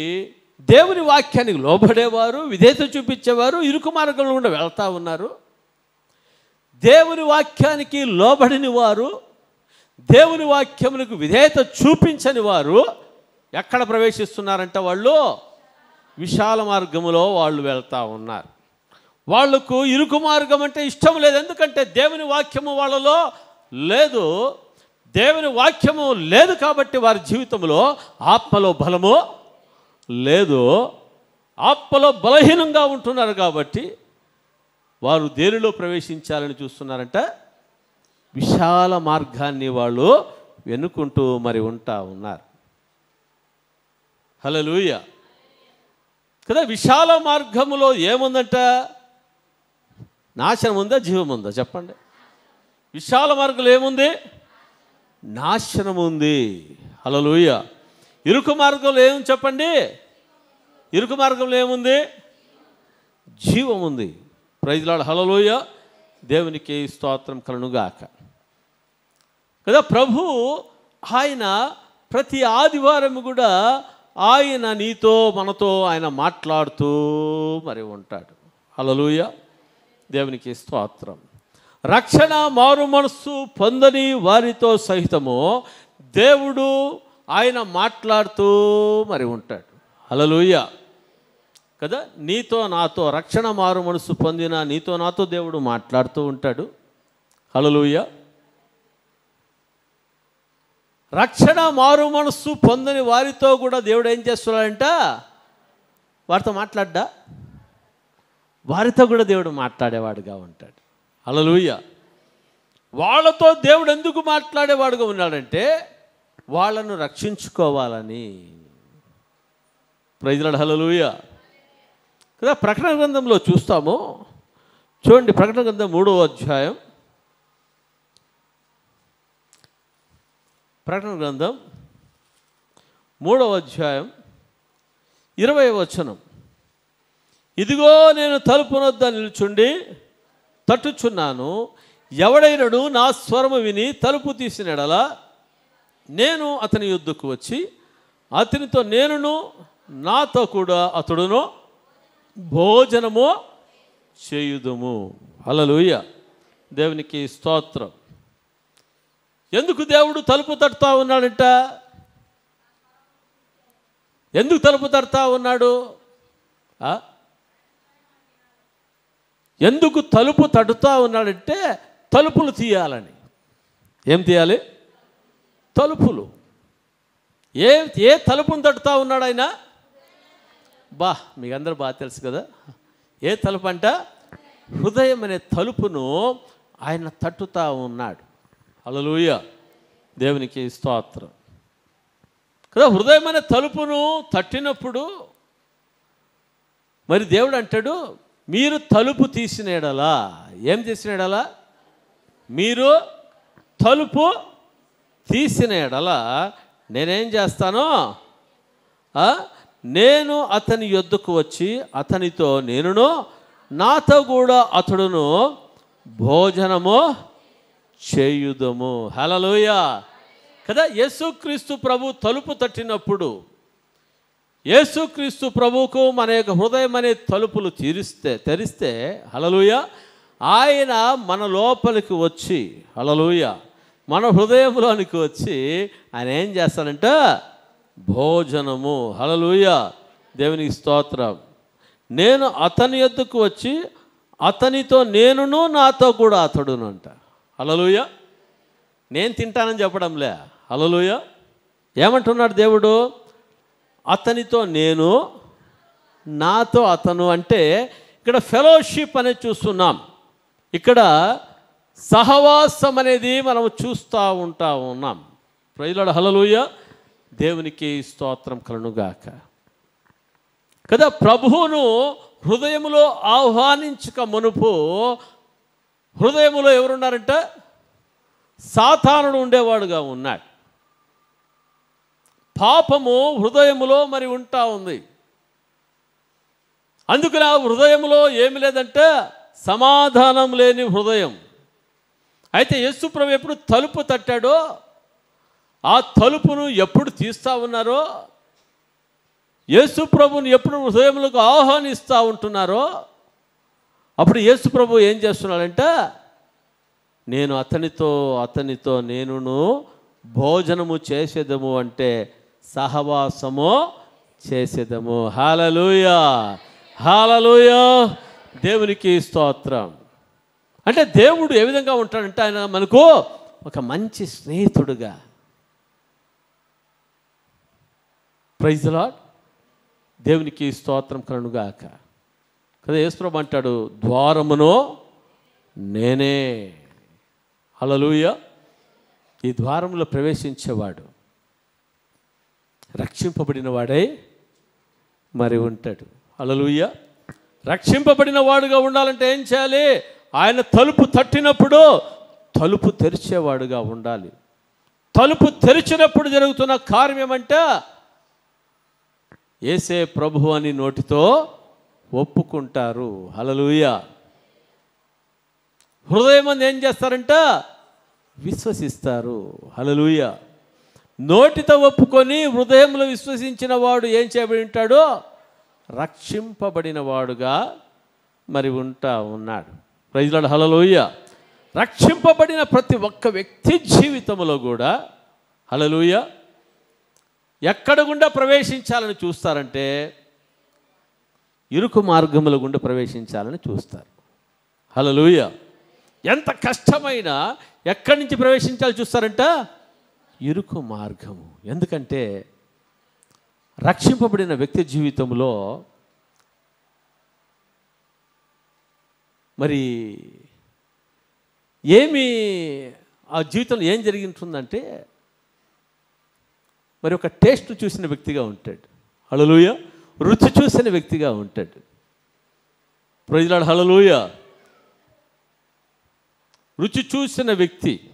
దేవుని వాక్యానికి లోబడేవారు, విధేయత చూపించేవారు ఇరుకు మార్గంలో గుండా వెళ్తూ ఉన్నారు. దేవుని వాక్యానికి లోబడిని వారు, దేవుని వాక్యములకు విధేయత చూపించని వారు ఎక్కడ ప్రవేశిస్తున్నారంట? వాళ్ళు విశాల మార్గములో వాళ్ళు వెళ్తూ ఉన్నారు. వాళ్లకు ఇరుకు మార్గం అంటే ఇష్టం లేదు. ఎందుకంటే దేవుని వాక్యము వాళ్ళలో లేదు. దేవుని వాక్యము లేదు కాబట్టి వారి జీవితంలో ఆత్మలో బలము లేదు. ఆత్మలో బలహీనంగా ఉంటున్నారు కాబట్టి వారు దేనిలో ప్రవేశించాలని చూస్తున్నారంట? విశాల మార్గాన్ని వాళ్ళు వెనుకుంటూ మరి ఉంటా ఉన్నారు. హల్లెలూయా కదా. విశాల మార్గములో ఏముందంట? నాశనం ఉందా, జీవం ఉందా? చెప్పండి. విశాల మార్గంలో ఏముంది? నాశనం ఉంది. హల్లెలూయా. ఇరుకు మార్గంలో ఏముంది చెప్పండి? ఇరుకు మార్గంలో ఏముంది? జీవం ఉంది. Praise Lord. హల్లెలూయా. దేవునికి స్తోత్రం కలుగుగాక కదా. ప్రభు ఆయన ప్రతి ఆదివారం కూడా ఆయన నీతో మనతో ఆయన మాట్లాడుతూ మరి ఉంటాడు. హల్లెలూయా. దేవునికి స్తోత్రం. రక్షణ మారు మనస్సు పొందని వారితో సహితము దేవుడు ఆయన మాట్లాడుతూ మరి ఉంటాడు. హల్లెలూయా కదా. నీతో నాతో రక్షణ మారు మనస్సు పొందిన నీతో నాతో దేవుడు మాట్లాడుతూ ఉంటాడు. హల్లెలూయా. రక్షణ మారు మనస్సు పొందని వారితో కూడా దేవుడు ఏం చేస్తున్నాడంట? వారితో మాట్లాడ్డా? వారితో కూడా దేవుడు మాట్లాడేవాడుగా ఉంటాడు. హల్లెలూయా. వాళ్ళతో దేవుడు ఎందుకు మాట్లాడేవాడుగా ఉన్నాడంటే వాళ్ళను రక్షించుకోవాలని. Praise Lord. హల్లెలూయా కదా. ప్రకటన గ్రంథంలో చూస్తాము. చూడండి, ప్రకటన గ్రంథం 3వ అధ్యాయం. ప్రకటన గ్రంథం 3వ అధ్యాయం 20వ వచనం. ఇదిగో నేను తలుపు వద్ద నిలుచుండి తట్టుచున్నాను. ఎవడైనడు నా స్వరము విని తలుపు తీసిన యెడల నేను అతని యొద్దకు వచ్చి అతనితో నేనును నాతో కూడా అతడును భోజనము చేయుదుము. హల్లెలూయా. దేవునికి స్తోత్రం. ఎందుకు దేవుడు తలుపు తట్టుతా ఉన్నాడంట? ఎందుకు తలుపు తడుతూ ఉన్నాడు? ఎందుకు తలుపు తడుతూ ఉన్నాడంటే తలుపులు తీయాలని. ఏం తీయాలి? తలుపులు. ఏ తలుపును తడుతూ ఉన్నాడు ఆయన? మీకు అందరూ బాగా తెలుసు కదా. ఏ తలుపు అంట? హృదయం అనే తలుపును ఆయన తట్టుతూ ఉన్నాడు. హల్లెలూయా. దేవునికి స్తోత్రం కదా. హృదయం అనే తలుపును తట్టినప్పుడు మరి దేవుడు అంటాడు, మీరు తలుపు తీసిన యెడల, ఏం తీసిన యెడల? మీరు తలుపు తీసిన యెడల నేనేం చేస్తాను? నేను అతని యొద్దకు వచ్చి అతనితో నేనును నాతో కూడా అతడును భోజనము చేయుదము. హల్లెలూయా కదా. యేసుక్రీస్తు ప్రభు తలుపు తట్టినప్పుడు, యేసుక్రీస్తు ప్రభువుకు మన యొక్క హృదయం అనే తలుపులు తెరిస్తే హల్లెలూయా, ఆయన మన లోపలికి వచ్చి, హల్లెలూయా, మన హృదయంలోనికి వచ్చి ఆయన ఏం చేస్తానంట? భోజనము. హల్లెలూయా. దేవునికి స్తోత్రం. నేను అతని యొద్దకు వచ్చి అతనితో నేనును నాతో కూడా అతడును అంట. హల్లెలూయా. నేను తింటానని చెప్పడంలే. హల్లెలూయా. ఏమంటున్నాడు దేవుడు? అతనితో నేను నాతో అతను అంటే ఇక్కడ ఫెలోషిప్ అనేది చూస్తున్నాం. ఇక్కడ సహవాసం అనేది మనం చూస్తూ ఉన్నాం. Praise Lord. హల్లెలూయా. దేవునికి స్తోత్రం కలుగుగాక కదా. ప్రభువును హృదయములో ఆహ్వానించక మునుపు హృదయములో ఎవరున్నారంటే సాతానుడు ఉండేవాడుగా ఉన్నాడు. పాపము హృదయములో మరి ఉంటా ఉంది. అందుకని ఆ హృదయంలో ఏమి లేదంటే సమాధానం లేని హృదయం. అయితే యేసుప్రభు ఎప్పుడు తలుపు తట్టాడో, ఆ తలుపును ఎప్పుడు తీస్తూ ఉన్నారో, యేసుప్రభుని ఎప్పుడు హృదయములకు ఆహ్వానిస్తూ ఉంటున్నారో, అప్పుడు యేసుప్రభు ఏం చేస్తున్నాడంటే, నేను అతనితో నేనును భోజనము చేసేదము అంటే సహవాసము చేసేదము. హల్లెలూయా, హల్లెలూయా, దేవునికి స్తోత్రం. అంటే దేవుడు ఏ విధంగా ఉంటాడంటే ఆయన మనకు ఒక మంచి స్నేహితుడుగా. ప్రైజ్ ది లార్డ్, దేవునికి స్తోత్రం కలుగుగాక. కదా యేసుప్రభు అంటాడు, ద్వారమును నేనే. హల్లెలూయా. ఈ ద్వారంలో ప్రవేశించేవాడు రక్షింపబడిన వాడై మరి ఉంటాడు. హల్లెలూయా. రక్షింపబడిన వాడుగా ఉండాలంటే ఏం చేయాలి? ఆయన తలుపు తట్టినప్పుడు తలుపు తెరిచేవాడుగా ఉండాలి. తలుపు తెరిచినప్పుడు జరుగుతున్న కార్యం ఏమంటే యేసే ప్రభు అని నోటితో ఒప్పుకుంటారు. హల్లెలూయా. హృదయం మంది ఏం చేస్తారంట? విశ్వసిస్తారు. హల్లెలూయా. నోటితో ఒప్పుకొని హృదయంలో విశ్వసించిన వాడు ఏం చేయబడి ఉంటాడో రక్షింపబడిన వాడుగా మరి ఉన్నాడు. Praise the Lord. హల్లెలూయా. రక్షింపబడిన ప్రతి ఒక్క వ్యక్తి జీవితంలో కూడా హల్లెలూయా ఎక్కడ గుండా ప్రవేశించాలని చూస్తారంటే ఇరుకు మార్గముల గుండా ప్రవేశించాలని చూస్తారు. హల్లెలూయా. ఎంత కష్టమైనా ఎక్కడి నుంచి ప్రవేశించాలని చూస్తారంట? ఇరుకు మార్గము. ఎందుకంటే రక్షింపబడిన వ్యక్తి జీవితంలో మరి ఆ జీవితంలో ఏం జరిగి ఉంటుందంటే మరి ఒక టేస్ట్ చూసిన వ్యక్తిగా ఉంటాడు. హల్లెలూయా. రుచి చూసిన వ్యక్తిగా ఉంటాడు. Praise the Lord. హల్లెలూయా. రుచి చూసిన వ్యక్తి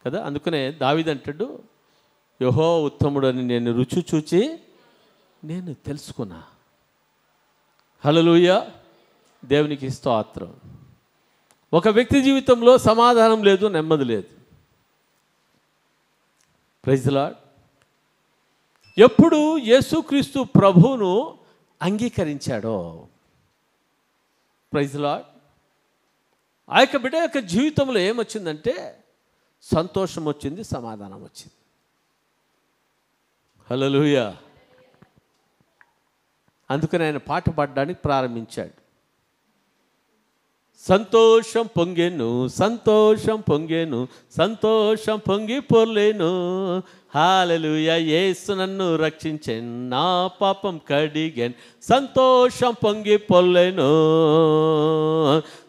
కదా. అందుకనే దావీదు అంటాడు, యెహోవా ఉత్తముడు అని నేను రుచి చూచి నేను తెలుసుకున్నా. హల్లెలూయా. దేవునికి స్తోత్రం. ఒక వ్యక్తి జీవితంలో సమాధానం లేదు, నెమ్మది లేదు. Praise the lord. ఎప్పుడు యేసుక్రీస్తు ప్రభువును అంగీకరించాడో ప్రైజ్ ది లార్డ్ ఆ యొక్క బిడ్డ యొక్క జీవితంలో ఏమొచ్చిందంటే సంతోషం వచ్చింది, సమాధానం వచ్చింది. హల్లెలూయా. అందుకని ఆయన పాట పాడడానికి ప్రారంభించాడు. సంతోషం పొంగెను, సంతోషం పొంగెను, సంతోషం పొంగి పొర్లేను. హల్లెలూయా. యేసు నన్ను రక్షించెన్, నా పాపం కడిగెన్, సంతోషం పొంగి పొర్లేను.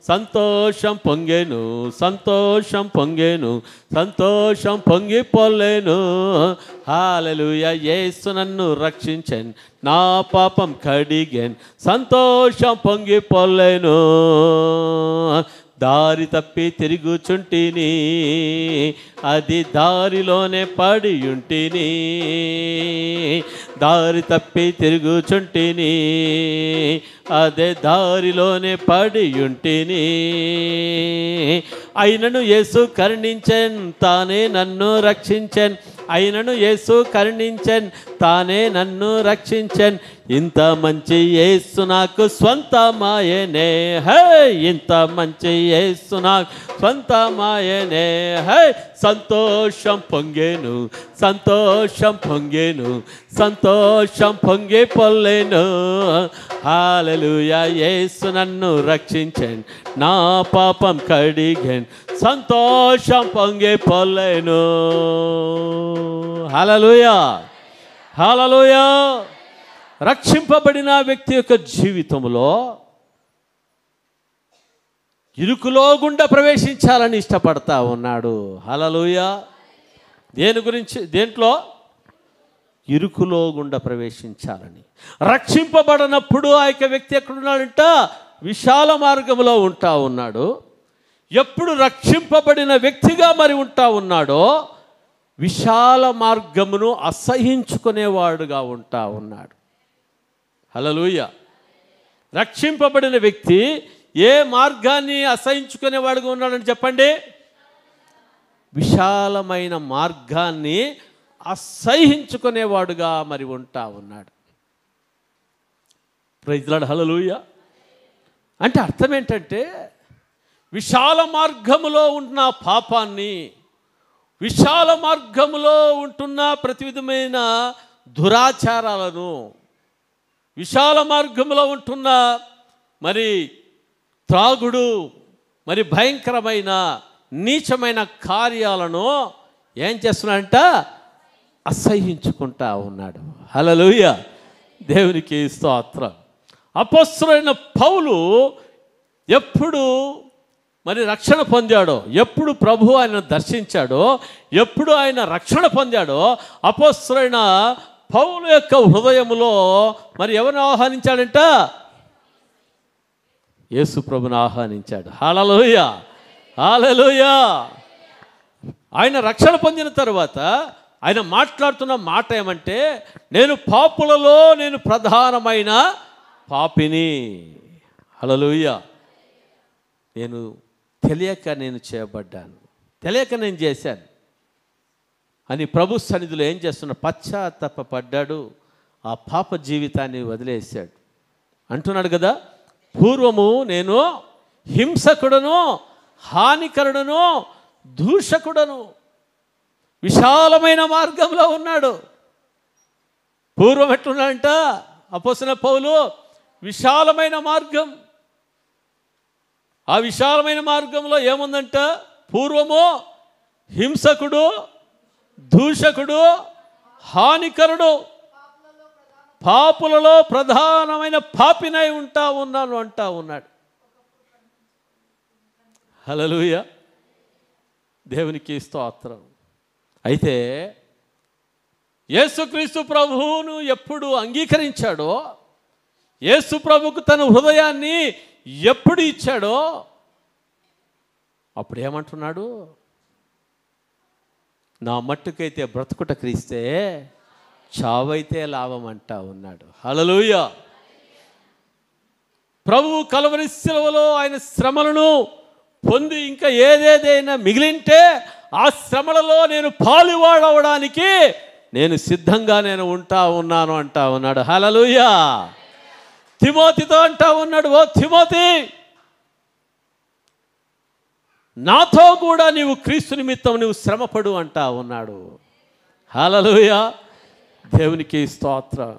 సంతోషం పొంగెను, సంతోషం పొంగెను, సంతోషం పొంగి పొర్లేను. హల్లెలూయా. యేసు నన్ను రక్షించెన్, నా పాపం కడిగెన్, సంతోషం పొంగి పొర్లేను. దారి తప్పి తిరుగుచుంటిని, అది దారిలోనే పడియుంటిని. దారి తప్పి తిరుగుచుంటిని, అదే దారిలోనే పడియుంటిని. అయినను యేసు కరుణించెన్, తానే నన్ను రక్షించెన్. అయినను యేసు కరుణించెన్, తానే నన్ను రక్షించెన్. ఇంత మంచి యేసు నాకు స్వంతమాయనే. హే, ఇంత మంచి యేసు నాకు స్వంతమాయనే. హే, సంతోషం పొంగెను, సంతోషం పొంగెను, సంతోషం పొంగి పొర్లేను. హల్లెలూయా. యేసు నన్ను రక్షించెన్, నా పాపం కడిగెన్, సంతోషం పొంగి పొర్లేను. హల్లెలూయా, హల్లెలూయా. రక్షింపబడిన వ్యక్తి యొక్క జీవితంలో ఇరుకులో గుండా ప్రవేశించాలని ఇష్టపడతా ఉన్నాడు. హల్లెలూయా. దేంట్లో? ఇరుకులో గుండా ప్రవేశించాలని. రక్షింపబడనప్పుడు ఆ యొక్క వ్యక్తి ఎక్కడున్నాడంట? విశాల మార్గంలో ఉంటా ఉన్నాడు. ఎప్పుడు రక్షింపబడిన వ్యక్తిగా మరి ఉంటా ఉన్నాడో విశాల మార్గమును అసహించుకునేవాడుగా ఉంటా ఉన్నాడు. హల్లెలూయా. రక్షింపబడిన వ్యక్తి ఏ మార్గాన్ని అసహించుకునేవాడుగా ఉన్నాడని చెప్పండి? విశాలమైన మార్గాన్ని అసహించుకునేవాడుగా మరి ఉంటా ఉన్నాడు. Praise Lord. హల్లెలూయా. అంటే అర్థం ఏంటంటే, విశాల మార్గములో ఉన్న పాపాన్ని, విశాల మార్గములో ఉంటున్న ప్రతి విధమైన దురాచారాలను, విశాల మార్గంలో ఉంటున్న మరి త్రాగుడు, మరి భయంకరమైన నీచమైన కార్యాలను ఏం చేస్తున్నాడంట? అసహ్యించుకుంటా ఉన్నాడు. హల్లెలూయా. దేవునికి స్తోత్రం. అపొస్తలుడైన పౌలు ఎప్పుడు మరి రక్షణ పొందాడో, ఎప్పుడు ప్రభు ఆయన దర్శించాడో, ఎప్పుడు ఆయన రక్షణ పొందాడో, అపొస్తలుడైన పౌలు యొక్క హృదయములో మరి ఎవరిని ఆహ్వానించాడంట? యేసు ప్రభుని ఆహ్వానించాడు. హల్లెలూయా. హల్లెలూయా. ఆయన రక్షణ పొందిన తర్వాత ఆయన మాట్లాడుతున్న మాట ఏమంటే, నేను పాపులలో నేను ప్రధానమైన పాపిని. హల్లెలూయా. నేను తెలియక నేను చేయబడ్డాను, తెలియక నేను చేశాను అని ప్రభు సన్నిధిలో ఏం చేస్తున్నాడు? పశ్చాత్తాపపడ్డాడు. ఆ పాప జీవితాన్ని వదిలేశాడు. అంటున్నాడు కదా, పూర్వము నేను హింసకుడను, హానికరుడను, దూషకుడను. విశాలమైన మార్గంలో ఉన్నాడు. పూర్వం ఎట్లున్నాడంట అపొస్తలుడైన పౌలు? విశాలమైన మార్గం. ఆ విశాలమైన మార్గంలో ఏముందంట? పూర్వము హింసకుడు, దూషకుడు, హానికరుడు, పాపులలో ప్రధానమైన పాపినై ఉంటా ఉన్నాను అంటా ఉన్నాడు. హల్లెలూయా. దేవునికి స్తోత్రం. అయితే యేసుక్రీస్తు ప్రభువును ఎప్పుడు అంగీకరించాడో, యేసు ప్రభుకు తన హృదయాన్ని ఎప్పుడు ఇచ్చాడో అప్పుడు ఏమంటున్నాడు? నా మట్టుకైతే బ్రతుకుట క్రీస్తే, చావైతే లాభం అంటా ఉన్నాడు. హల్లెలూయా. ప్రభువు కల్వరి శిలువలో ఆయన శ్రమలను పొంది ఇంకా ఏదేదైనా మిగిలింటే ఆ శ్రమలలో నేను పాలువాడవడానికి నేను సిద్ధంగా నేను ఉంటా ఉన్నాను అంటా ఉన్నాడు. హల్లెలూయా. తిమోతితో అంటా ఉన్నాడు, ఓ తిమోతి, నాతో కూడా నీవు క్రీస్తు నిమిత్తం నువ్వు శ్రమపడు అంటా ఉన్నాడు. హల్లెలూయా. దేవునికి స్తోత్రం.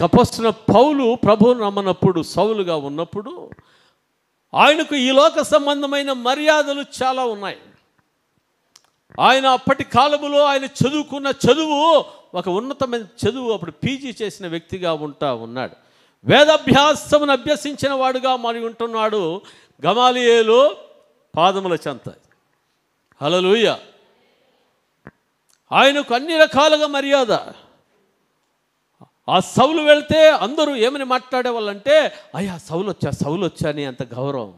అపొస్తలుడైన పౌలు ప్రభువును నమ్మనప్పుడు, సౌలుగా ఉన్నప్పుడు ఆయనకు ఈ లోక సంబంధమైన మర్యాదలు చాలా ఉన్నాయి. ఆయన అప్పటి కాలములో ఆయన చదువుకున్న చదువు ఒక ఉన్నతమైన చదువు. అప్పుడు పీజీ చేసిన వ్యక్తిగా ఉంటా ఉన్నాడు. వేదాభ్యాసమును అభ్యసించిన వాడుగా మరి ఉంటున్నాడు గమాలియేలు పాదముల చెంత. హల్లెలూయా. ఆయనకు అన్ని రకాలుగా మర్యాద. ఆ సౌలు వెళ్తే అందరూ ఏమని మాట్లాడేవాళ్ళంటే, అయ్యా సౌలు వచ్చా అని అంత గౌరవం.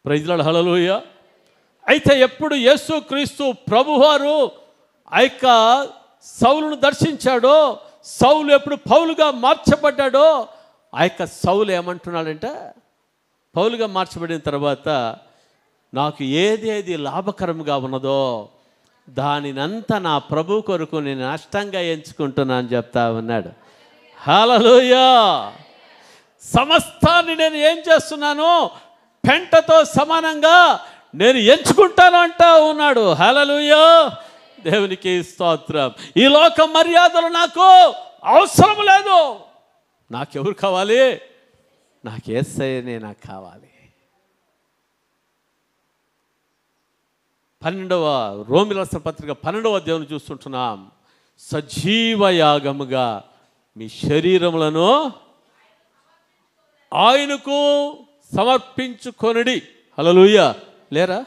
Praise Lord. హల్లెలూయా. అయితే ఎప్పుడు యేసుక్రీస్తు ప్రభువారు ఆ యొక్క సౌలును దర్శించాడో, సౌలు ఎప్పుడు పౌలుగా మార్చబడ్డాడో, ఆ యొక్క సౌలు ఏమంటున్నాడంటే, పౌలుగా మార్చబడిన తర్వాత నాకు ఏదేది లాభకరంగా ఉన్నదో దానినంతా నా ప్రభు కొరకు నేను నష్టంగా ఎంచుకుంటున్నాను చెప్తా ఉన్నాడు. హల్లెలూయా. సమస్తాన్ని నేను ఏం చేస్తున్నాను? పెంటతో సమానంగా నేను ఎంచుకుంటాను అంటా ఉన్నాడు. హల్లెలూయా. దేవునికి స్తోత్రం. ఈ లోక మర్యాదలు నాకు అవసరం లేదు. నాకెవరు కావాలి? నాకు యేసయ్యనే నాకు కావాలి. 12వ రోమీయుల రాసిన పత్రిక 12వ అధ్యాయం చూస్తుంటున్నాం. సజీవ యాగముగా మీ శరీరములను ఆయనకు సమర్పించుకొనుడి. హల్లెలూయా. లేరా?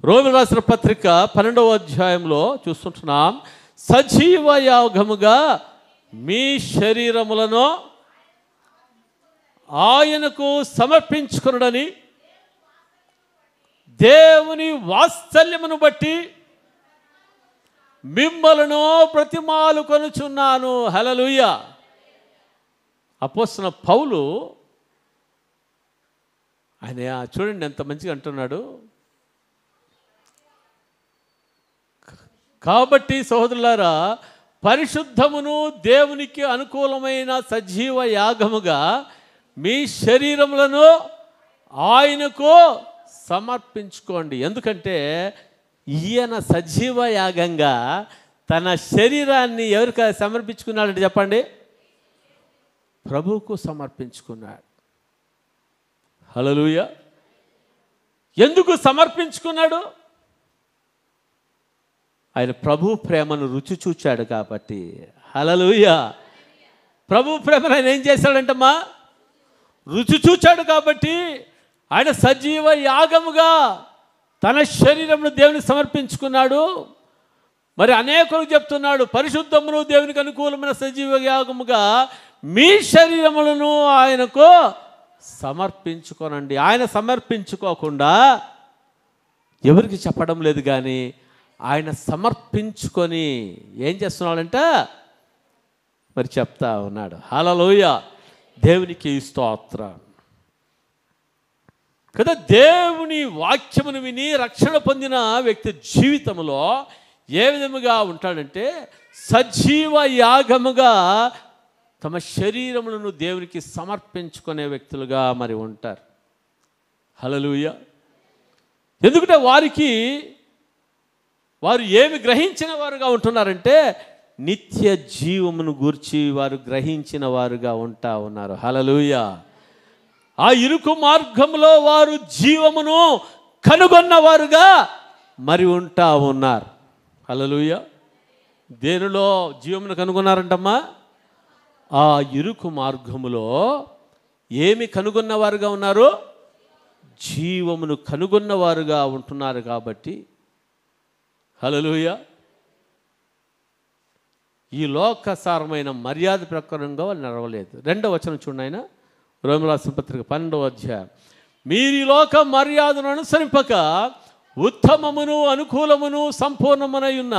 రోమీయులకు రాసిన పత్రిక 12వ అధ్యాయంలో చూస్తుంటున్నాం. సజీవ యాగముగా మీ శరీరములను ఆయనకు సమర్పించుకొనుడని దేవుని వాత్సల్యమును బట్టి మిమ్మలను ప్రతిమాలు కొనుచున్నాను. హల్లెలూయా. అపోస్తలుడైన పౌలు ఆయన చూడండి ఎంత మంచిగా అంటున్నాడు. కాబట్టి సహోదరులారా, పరిశుద్ధమును దేవునికి అనుకూలమైన సజీవ యాగముగా మీ శరీరములను ఆయనకు సమర్పించుకోండి. ఎందుకంటే ఈయన సజీవ యాగంగా తన శరీరాన్ని ఎవరికి సమర్పించుకున్నాడంటే చెప్పండి, ప్రభువుకు సమర్పించుకున్నాడు. హల్లెలూయా. ఎందుకు సమర్పించుకున్నాడు? ఆయన ప్రభు ప్రేమను రుచి చూచాడు కాబట్టి. హల్లెలూయా. ప్రభు ప్రేమను ఆయన ఏం చేశాడంటమ్మా? రుచి చూచాడు కాబట్టి ఆయన సజీవ యాగముగా తన శరీరమును దేవునికి సమర్పించుకున్నాడు. మరి అనేకులకు చెప్తున్నాడు, పరిశుద్ధమును దేవునికి అనుకూలమైన సజీవ యాగముగా మీ శరీరములను ఆయనకు సమర్పించుకోనండి. ఆయన సమర్పించుకోకుండా ఎవరికి చెప్పడం లేదు, కానీ ఆయన సమర్పించుకొని ఏం చేస్తున్నాడంట మరి చెప్తా ఉన్నాడు. హల్లెలూయా. దేవునికి స్తోత్రం కదా. దేవుని వాక్యమును విని రక్షణ పొందిన వ్యక్తి జీవితంలో ఏ విధముగా ఉంటాడంటే సజీవ యాగముగా తమ శరీరములను దేవునికి సమర్పించుకునే వ్యక్తులుగా మరి ఉంటారు. హల్లెలూయా. ఎందుకంటే వారు ఏమి గ్రహించిన వారుగా ఉంటున్నారంటే నిత్య జీవమును గూర్చి వారు గ్రహించిన వారుగా ఉంటా ఉన్నారు. హల్లెలూయా. ఆ ఇరుకు మార్గంలో వారు జీవమును కనుగొన్నవారుగా మరి ఉంటా ఉన్నారు. హల్లెలూయా. దేనిలో జీవమును కనుగొన్నారంటమ్మా? ఆ ఇరుకు మార్గములో ఏమి కనుగొన్నవారుగా ఉన్నారు? జీవమును కనుగొన్నవారుగా ఉంటున్నారు కాబట్టి. హల్లెలూయా. ఈ లోకసారమైన మర్యాద ప్రకారంగా వాళ్ళు నడవలేదు. 2వ వచనం చూడండి. ఆయన రోమీయులకు రాసిన పత్రిక 12వ అధ్యాయం. మీరు ఈ లోక మర్యాదను అనుసరింపక ఉత్తమమును అనుకూలమును సంపూర్ణమునై ఉన్న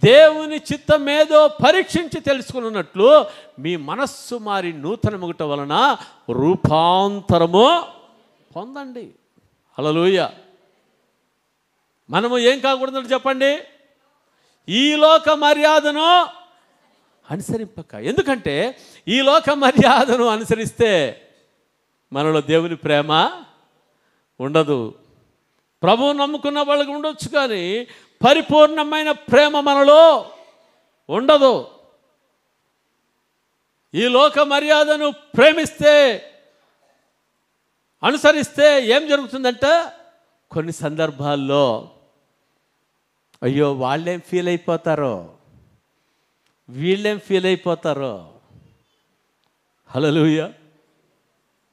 దేవుని చిత్తమేదో పరీక్షించి తెలుసుకున్నట్లు మీ మనస్సు మారి నూతన మొగట వలన రూపాంతరము పొందండి. హల్లెలూయా. మనము ఏం కాకూడదు చెప్పండి? ఈ లోక మర్యాదను అనుసరింపక. ఎందుకంటే ఈ లోక మర్యాదను అనుసరిస్తే మనలో దేవుని ప్రేమ ఉండదు. ప్రభువు నమ్ముకున్న వాళ్ళకి ఉండొచ్చు, కానీ పరిపూర్ణమైన ప్రేమ మనలో ఉండదు. ఈ లోక మర్యాదను ప్రేమిస్తే అనుసరిస్తే ఏం జరుగుతుందంటే కొన్ని సందర్భాల్లో అయ్యో వాళ్ళేం ఫీల్ అయిపోతారో, వీళ్ళేం ఫీల్ అయిపోతారో, హల్లెలూయా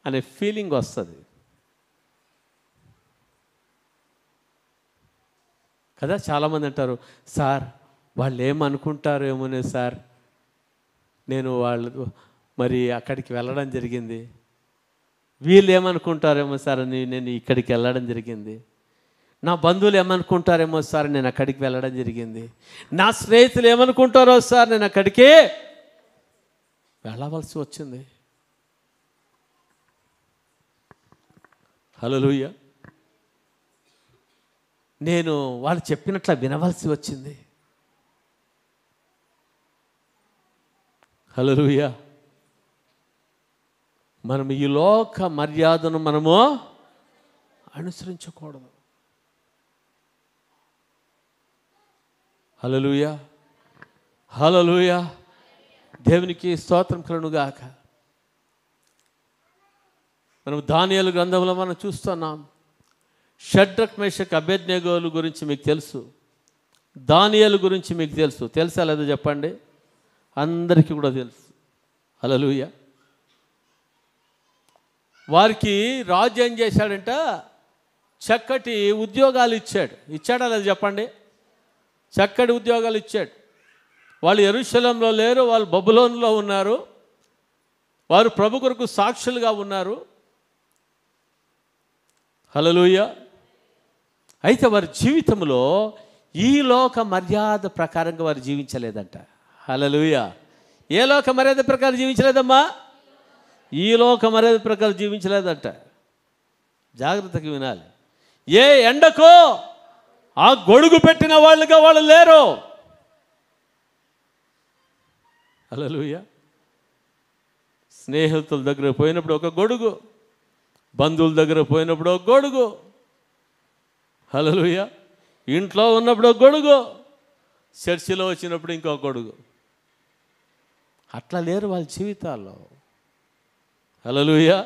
అనే ఫీలింగ్ వస్తుంది కదా. చాలామంది అంటారు, సార్ వాళ్ళు ఏమనుకుంటారేమోనే సార్, నేను వాళ్ళు మరి అక్కడికి వెళ్ళడం జరిగింది, వీళ్ళు ఏమనుకుంటారేమో సార్ అని నేను ఇక్కడికి వెళ్ళడం జరిగింది, నా బంధువులు ఏమనుకుంటారేమో సార్ నేను అక్కడికి వెళ్ళడం జరిగింది, నా స్నేహితులు ఏమనుకుంటారో సార్ నేను అక్కడికి వెళ్ళవలసి వచ్చింది. హల్లెలూయా. నేను వాళ్ళు చెప్పినట్ల వినవలసి వచ్చింది. హల్లెలూయా. మనం ఈ లోక మర్యాదను మనము అనుసరించకూడదు. హల్లెలూయా. హల్లెలూయా. దేవునికి స్తోత్రం కలుగునుగాక. మనం దానియేలు గ్రంథంలో మనం చూస్తున్నాం. షడ్రక్ మేషక్ అబేద్నెగోల గురించి మీకు తెలుసు, దానియేలు గురించి మీకు తెలుసు. తెలుసా లేదో చెప్పండి? అందరికీ కూడా తెలుసు. హల్లెలూయా. వారికి రాజు ఏం చేశాడంట, చక్కటి ఉద్యోగాలు ఇచ్చాడా లేదు చెప్పండి? చక్కటి ఉద్యోగాలు ఇచ్చాడు. వాళ్ళు యెరూషలేములో లేరు, వాళ్ళు బబులోనులో ఉన్నారు. వారు ప్రభు కొరకు సాక్షులుగా ఉన్నారు. హల్లెలూయా. అయితే వారి జీవితంలో ఈ లోక మర్యాద ప్రకారంగా వారు జీవించలేదంట. హల్లెలూయా. ఏ లోక మర్యాద ప్రకారం జీవించలేదమ్మా? ఈ లోక మర్యాద ప్రకారం జీవించలేదంట. జాగ్రత్తగా వినాలి. ఏ ఎండకో ఆ గొడుగు పెట్టిన వాళ్ళుగా వాళ్ళు లేరు. హల్లెలూయా. స్నేహితుల దగ్గర పోయినప్పుడు ఒక గొడుగు, బంధువుల దగ్గర పోయినప్పుడు ఒక గొడుగు. హల్లెలూయా. ఇంట్లో ఉన్నప్పుడు ఒక గొడుగు, చర్చిలో వచ్చినప్పుడు ఇంకో గొడుగు. అట్లా లేరు వాళ్ళ జీవితాల్లో. హల్లెలూయా.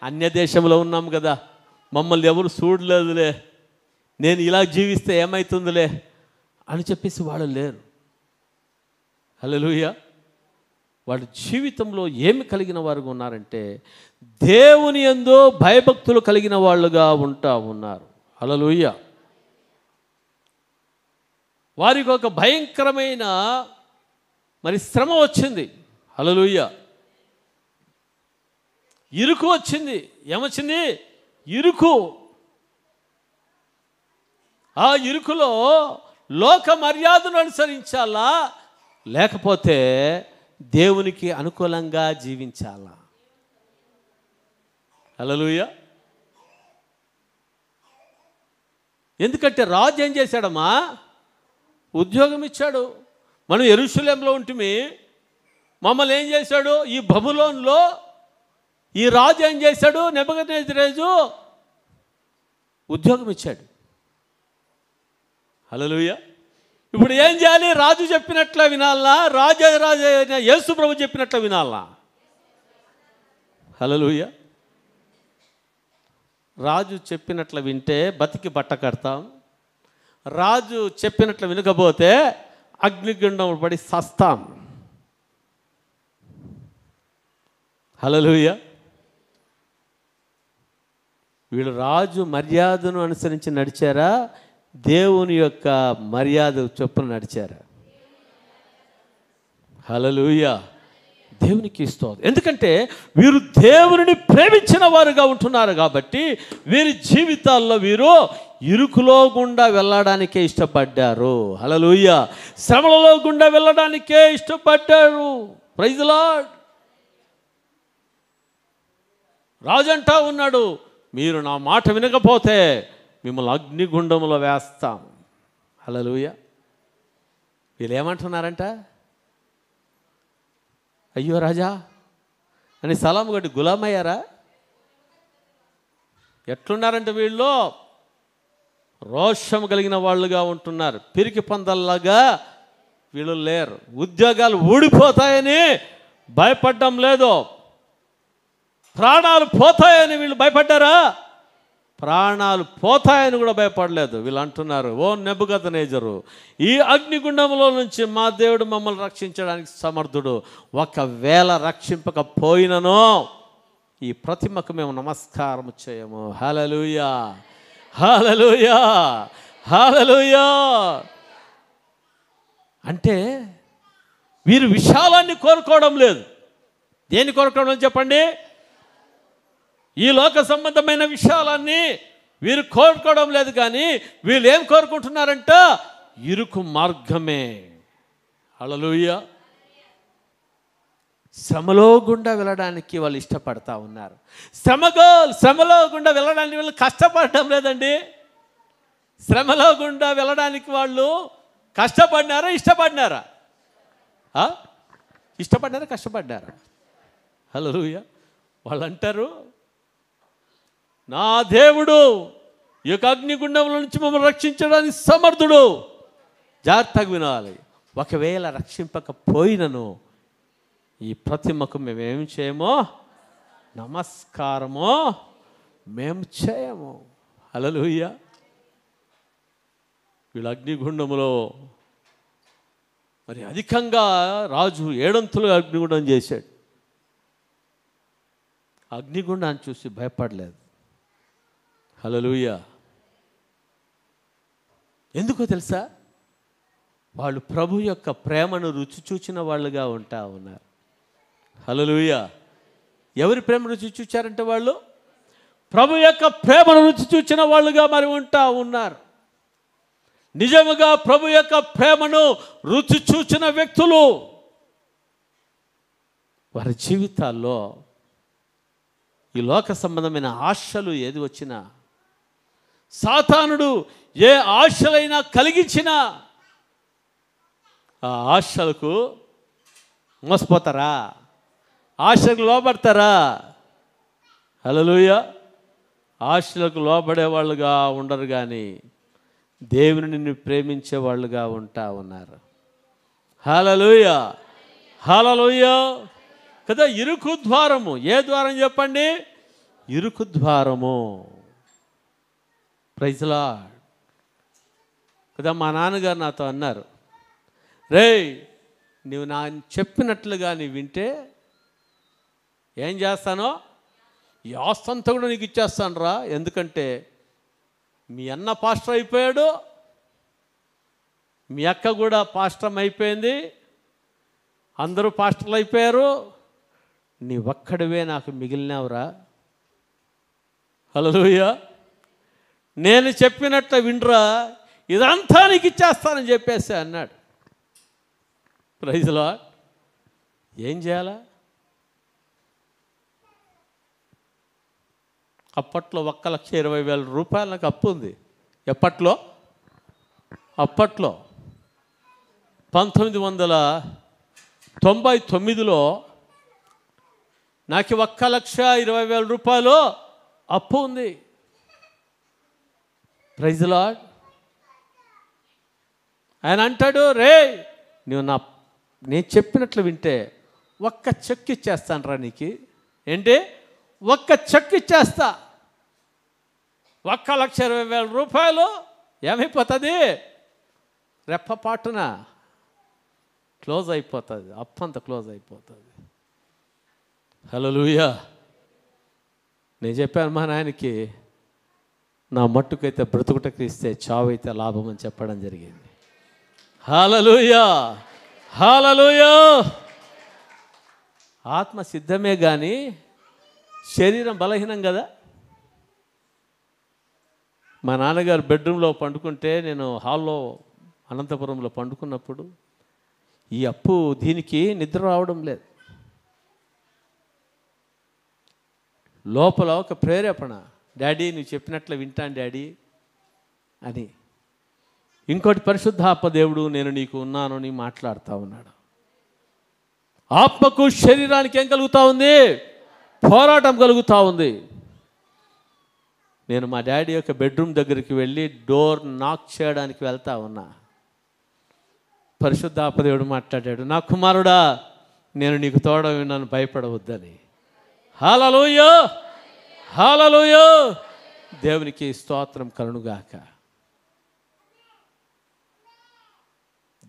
అన్య దేశంలో ఉన్నాం కదా, మమ్మల్ని ఎవరు చూడలేదులే, నేను ఇలా జీవిస్తే ఏమవుతుందిలే అని చెప్పేసి వాళ్ళు లేరు. హల్లెలూయా. వాళ్ళ జీవితంలో ఏమి కలిగిన వారుగా ఉన్నారంటే దేవుని యందు భయభక్తులు కలిగిన వాళ్ళుగా ఉన్నారు. హల్లెలూయా. వారికి ఒక భయంకరమైన శ్రమ వచ్చింది. హల్లెలూయా. ఇరుకు వచ్చింది. ఏమొచ్చింది? ఇరుకు. ఆ ఇరుకులో లోక మర్యాదను అనుసరించాలా, లేకపోతే దేవునికి అనుకూలంగా జీవించాలా? హల్లెలూయా. ఎందుకంటే రాజు ఏం చేశాడమ్మా? ఉద్యోగం ఇచ్చాడు. మనం యెరూషలేములో ఉంటుమి, మమ్మల్ని ఏం చేశాడు? ఈ బబులోనులో ఈ రాజు ఏం చేశాడు? నెబుకద్నెజరు ఉద్యోగం ఇచ్చాడు. హల్లెలూయా. ఇప్పుడు ఏం చేయాలి? రాజు చెప్పినట్ల వినాలా, రాజు యేసు ప్రభు చెప్పినట్ల వినాలా? హల్లెలూయా. రాజు చెప్పినట్ల వింటే బతికి బట్ట కడతాం. రాజు చెప్పినట్లు వినకపోతే అగ్నిగుండం పడి సస్తాం. హల్లెలూయా. వీళ్ళు రాజు మర్యాదను అనుసరించి నడిచారా, దేవుని యొక్క మర్యాద చొప్పున నడిచారా? హల్లెలూయా. దేవునికి స్తోత్రం. ఎందుకంటే వీరు దేవుని ప్రేమించిన వారుగా ఉంటున్నారు కాబట్టి వీరి జీవితాల్లో వీరు ఇరుకులో గుండా వెళ్ళడానికే ఇష్టపడ్డారు. హల్లెలూయా. శ్రమలలో గుండా వెళ్ళడానికే ఇష్టపడ్డారు. Praise the lord. రాజు అంటా ఉన్నాడు, మీరు నా మాట వినకపోతే మిమ్మల్ని అగ్నిగుండంలో వేస్తాం. హల్లెలూయా. వీళ్ళు ఏమంటున్నారంట? అయ్యో రాజా అని సలాం కొట్టి గులామయ్యారా? ఎట్లున్నారంటే వీళ్ళు రోషం కలిగిన వాళ్ళుగా ఉంటున్నారు. పిరికి పందల్లాగా వీళ్ళు లేరు. ఉద్యోగాలు ఊడిపోతాయని భయపడడం లేదు. ప్రాణాలు పోతాయని వీళ్ళు భయపడ్డారా? ప్రాణాలు పోతాయని కూడా భయపడలేదు. వీళ్ళు అంటున్నారు, ఓ నెబుకద్నెజరు, ఈ అగ్నిగుండంలో నుంచి మా దేవుడు మమ్మల్ని రక్షించడానికి సమర్థుడు. ఒకవేళ రక్షింపకపోయినను ఈ ప్రతిమకు మేము నమస్కారం చేయము. హల్లెలూయా. హల్లెలూయా. హల్లెలూయా. అంటే వీరు విశాలాన్ని కోరుకోవడం లేదు. దేన్ని కోరుకోవడం చెప్పండి? ఈ లోక సంబంధమైన విషయాలన్నీ వీరు కోరుకోవడం లేదు. కానీ వీళ్ళు ఏం కోరుకుంటున్నారంట? ఇరుకు మార్గమే. హల్లెలూయా. శ్రమలో గుండా వెళ్ళడానికి వాళ్ళు ఇష్టపడతా ఉన్నారు. శ్రమలో గుండా వెళ్ళడానికి వాళ్ళు కష్టపడడం లేదండి. శ్రమలో గుండా వెళ్ళడానికి వాళ్ళు కష్టపడినారా, ఇష్టపడినారా? ఇష్టపడినారా, కష్టపడ్డారా? హల్లెలూయా. వాళ్ళు అంటారు, నా దేవుడు ఈ యొక్క అగ్నిగుండంలో నుంచి మమ్మల్ని రక్షించడానికి సమర్థుడు. జాగ్రత్తగా వినాలి. ఒకవేళ రక్షింపకపోయినను ఈ ప్రతిమకు మేమేం చేయమో, నమస్కారమో మేము చేయము. హల్లెలూయా. వీళ్ళు అగ్నిగుండములో అధికంగా రాజు 7 అగ్నిగుండం చేశాడు. అగ్నిగుండాన్ని చూసి భయపడలేదు. హల్లెలూయా. ఎందుకో తెలుసా? వాళ్ళు ప్రభు యొక్క ప్రేమను రుచి చూచిన వాళ్ళుగా ఉంటా ఉన్నారు. హల్లెలూయా. ఎవరి ప్రేమ రుచి చూచారంటే వాళ్ళు ప్రభు యొక్క ప్రేమను రుచి చూచిన వాళ్ళుగా మరి ఉంటా ఉన్నారు. నిజముగా ప్రభు యొక్క ప్రేమను రుచి చూచిన వ్యక్తులు వారి జీవితాల్లో ఈ లోక సంబంధమైన ఆశలు ఏది వచ్చినా, సాతానుడు ఏ ఆశలైనా కలిగించినా ఆ ఆశలకు మోసపోతారా? ఆశలకు లోబడతారా? హల్లెలూయా. ఆశలకు లోబడే వాళ్ళుగా ఉండరు, కానీ దేవుని నిన్ను ప్రేమించే వాళ్ళుగా ఉంటా ఉన్నారు. హల్లెలూయా. హల్లెలూయా కదా. ఇరుకు ద్వారము. ఏ ద్వారం చెప్పండి? ఇరుకు ద్వారము. ప్రైజ్ ది లార్డ్ కదా. మా నాన్నగారు నాతో అన్నారు, రేయ్ నువ్వు నా చెప్పినట్లుగా నీ వింటే ఏం చేస్తానో ఈ ఆస్తంతా కూడా నీకు ఇచ్చేస్తాను రా. ఎందుకంటే మీ అన్న పాస్టర్ అయిపోయాడు, మీ అక్క కూడా పాస్టర్ అయిపోయింది, అందరూ పాస్టర్లు అయిపోయారు, నీ ఒక్కడివే నాకు మిగిలినవురా. హల్లెలూయా. నేను చెప్పినట్టు వినరా, ఇదంతా నీకు ఇచ్చేస్తానని చెప్పేసి అన్నాడు. Praise the lord. ఏం చేయాలా? అప్పట్లో 1,20,000 రూపాయలు నాకు అప్పు ఉంది. ఎప్పట్లో? అప్పట్లో 1999లో నాకు 1,20,000 రూపాయలు అప్పు ఉంది. Praise the lord. ఆయన అంటాడు, రే నేను చెప్పినట్లు వింటే ఒక్క చెక్ ఇచ్చేస్తాను రా నీకు. ఏంటి? ఒక్క చెక్ ఇచ్చేస్తా. 1,20,000 రూపాయలు ఏమైపోతుంది? రెప్పపాటున క్లోజ్ అయిపోతుంది. అప్పంతా క్లోజ్ అయిపోతుంది. హల్లెలూయా. నేను చెప్పాను మా నాయనకి, నా మట్టుకైతే బ్రతుకుటకు ఇస్తే చావు అయితే లాభం అని చెప్పడం జరిగింది. హల్లెలూయా. హల్లెలూయా. ఆత్మ సిద్ధమే కానీ శరీరం బలహీనం కదా. మా నాన్నగారు బెడ్రూమ్లో పండుకుంటే నేను హాల్లో అనంతపురంలో పండుకున్నప్పుడు ఈ అప్పు దీనికి నిద్ర రావడం లేదు. లోపల ఒక ప్రేరేపణ, డాడీ నువ్వు చెప్పినట్లు వింటాను డాడీ అని. ఇంకోటి, పరిశుద్ధాత్మ దేవుడు నేను నీకు ఉన్నాను అని మాట్లాడుతూ ఉన్నాడు. ఆత్మకు శరీరానికి ఏం కలుగుతూ ఉంది? పోరాటం కలుగుతూ ఉంది. నేను మా డాడీ యొక్క బెడ్రూమ్ దగ్గరికి వెళ్ళి డోర్ నాక్ చేయడానికి వెళ్తా ఉన్నా. పరిశుద్ధాత్మ దేవుడు మాట్లాడాడు, నా కుమారుడా నేను నీకు తోడ విన్నాను, భయపడవద్దని. హల్లెలూయా. హల్లెలూయా. దేవునికి స్తోత్రం కలుగుగాక.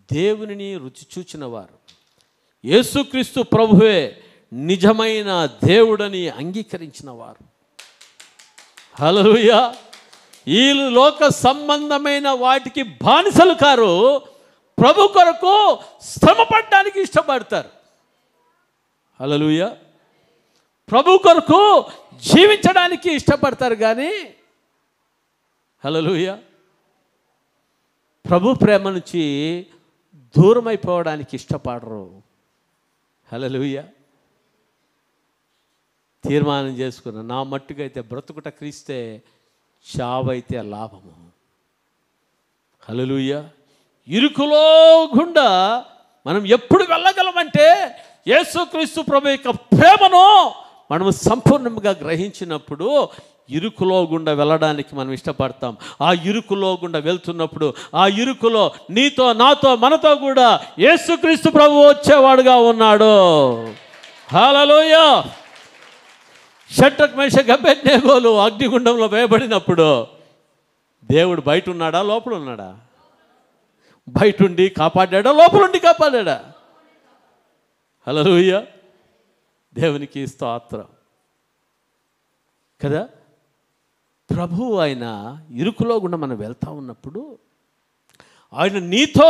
దేవునిని రుచి చూచిన వారు యేసుక్రీస్తు ప్రభువే నిజమైన దేవుడని అంగీకరించిన వారు. హల్లెలూయా. ఈ లోక సంబంధమైన వాటికి బానిసలు కారు, ప్రభు కొరకు శ్రమపడడానికి ఇష్టపడతారు. హల్లెలూయా. ప్రభు కొరకు జీవించడానికి ఇష్టపడతారు కానీ హల్లెలూయా ప్రభు ప్రేమ నుంచి దూరం అయిపోవడానికి ఇష్టపడరు. హల్లెలూయా. తీర్మానం చేసుకున్న, నా మట్టుకైతే బ్రతుకుట క్రీస్తే, చావైతే లాభము. హల్లెలూయా. ఇరుకులో గుండా మనం ఎప్పుడు వెళ్ళగలమంటే యేసుక్రీస్తు ప్రభు యొక్క ప్రేమను మనము సంపూర్ణంగా గ్రహించినప్పుడు ఇరుకులో గుండా వెళ్ళడానికి మనం ఇష్టపడతాం. ఆ ఇరుకులో గుండా వెళ్తున్నప్పుడు ఆ ఇరుకులో నీతో నాతో మనతో కూడా యేసుక్రీస్తు ప్రభు వచ్చేవాడుగా ఉన్నాడు. హల్లెలూయా. షడ్రక్ మేషక్ అబేద్నెగోలు అగ్నిగుండంలో వేయబడినప్పుడు దేవుడు బయట ఉన్నాడా లోపల ఉన్నాడా? బయట ఉండి కాపాడాడా లోపల ఉండి కాపాడాడా? హల్లెలూయా. దేవునికి స్తోత్రం కదా. ప్రభు ఆయన ఇరుకులో గుండా మనం వెళ్తూ ఉన్నప్పుడు ఆయన నీతో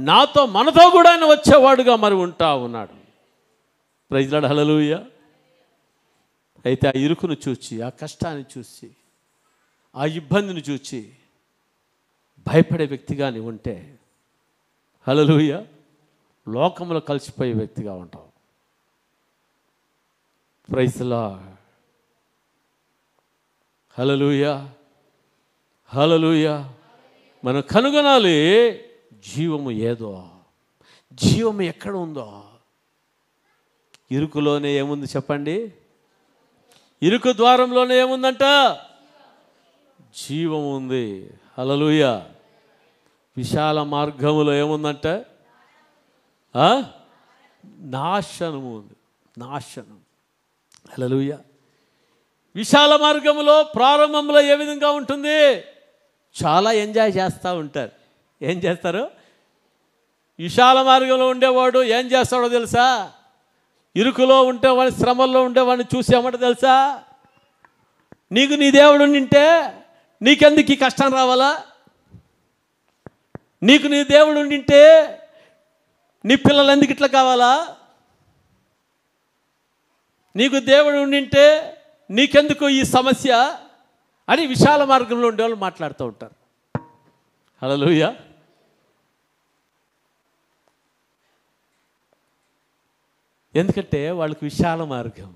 నాతో మనతో కూడా ఆయన వచ్చేవాడుగా మరి ఉంటా ఉన్నాడు. Praise Lord, hallelujah. అయితే ఆ ఇరుకును చూచి, ఆ కష్టాన్ని చూసి, ఆ ఇబ్బందిని చూచి భయపడే వ్యక్తిగా నీవు ఉంటే, హల్లెలూయా, లోకంలో కలిసిపోయే వ్యక్తిగా ఉంటావు. ప్రైజ్ లార్డ్, హల్లెలూయా, హల్లెలూయా. మనం కనుగొనాలి జీవము ఏదో, జీవము ఎక్కడ ఉందో. ఇరుకులోనే ఏముంది చెప్పండి? ఇరుకు ద్వారంలోనే ఏముందంట? జీవం ఉంది. హల్లెలూయా. విశాల మార్గములో ఏముందంట? నాశనము ఉంది, నాశనం. హల్లెలూయా. విశాల మార్గంలో ప్రారంభంలో ఏ విధంగా ఉంటుంది? చాలా ఎంజాయ్ చేస్తూ ఉంటారు. ఏం చేస్తారు? విశాల మార్గంలో ఉండేవాడు ఏం చేస్తాడో తెలుసా? ఇరుకులో ఉండేవాడిని, శ్రమల్లో ఉండేవాడిని చూసి ఏమంట తెలుసా? నీకు నీ దేవుడు నింటే నీకెందుకు ఈ కష్టం రావాలా? నీకు నీ దేవుడు నింటే నీ పిల్లలు ఎందుకు ఇట్లా కావాలా? నీకు దేవుడు నింటే నీకెందుకు ఈ సమస్య అని విశాల మార్గంలో ఉండేవాళ్ళు మాట్లాడుతూ ఉంటారు. హల్లెలూయా. ఎందుకంటే వాళ్ళకి విశాల మార్గం,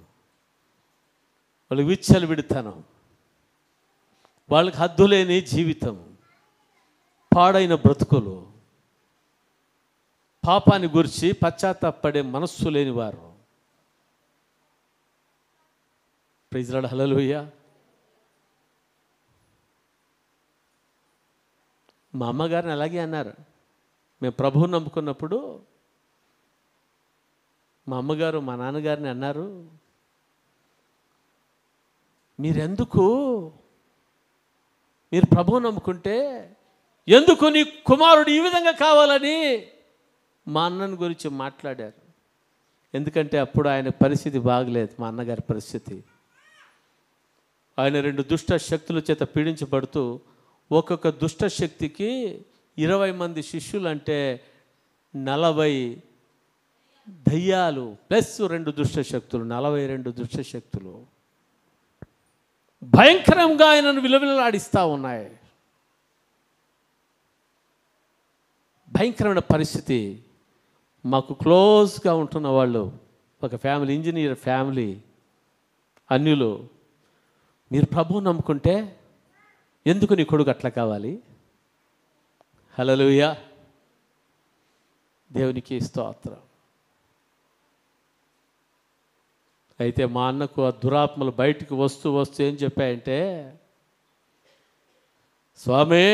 వాళ్ళకి విచ్చలవిడితనం, వాళ్ళకి హద్దులేని జీవితం, పాడైన బ్రతుకులు, పాపాన్ని గురించి పశ్చాత్తాపడే మనస్సు లేని వారు. ప్రైజ్ లార్డ్, హల్లెలూయా. మా అమ్మగారిని అలాగే అన్నారు. మేము ప్రభువుని నమ్ముకున్నప్పుడు మా అమ్మగారు మా నాన్నగారిని అన్నారు, మీరు ప్రభువుని నమ్ముకుంటే ఎందుకు నీ కుమారుడు ఈ విధంగా కావాలని మా అన్నని గురించి మాట్లాడారు. ఎందుకంటే అప్పుడు ఆయన పరిస్థితి బాగలేదు. మా అన్నగారి పరిస్థితి, ఆయన 2 దుష్ట శక్తుల చేత పీడించబడుతూ, ఒక్కొక్క దుష్ట శక్తికి 20 మంది శిష్యులు, అంటే 40 దయ్యాలు ప్లస్ 2 దుష్ట శక్తులు, 42 దుష్ట శక్తులు భయంకరంగా ఆయనను విలవిలలాడిస్తూ ఉన్నాయి. భయంకరమైన పరిస్థితి. మాకు క్లోజ్గా ఉంటున్న వాళ్ళు, ఒక ఫ్యామిలీ, ఇంజనీర్ ఫ్యామిలీ, అన్యులు, మీరు ప్రభువు నమ్ముకుంటే ఎందుకు నీ కొడుకు అట్లా కావాలి? హల్లెలూయా. దేవునికి స్తోత్రం. అయితే మా అన్నకు ఆ దురాత్మలు బయటికి వస్తూ ఏం చెప్పాయంటే, స్వామి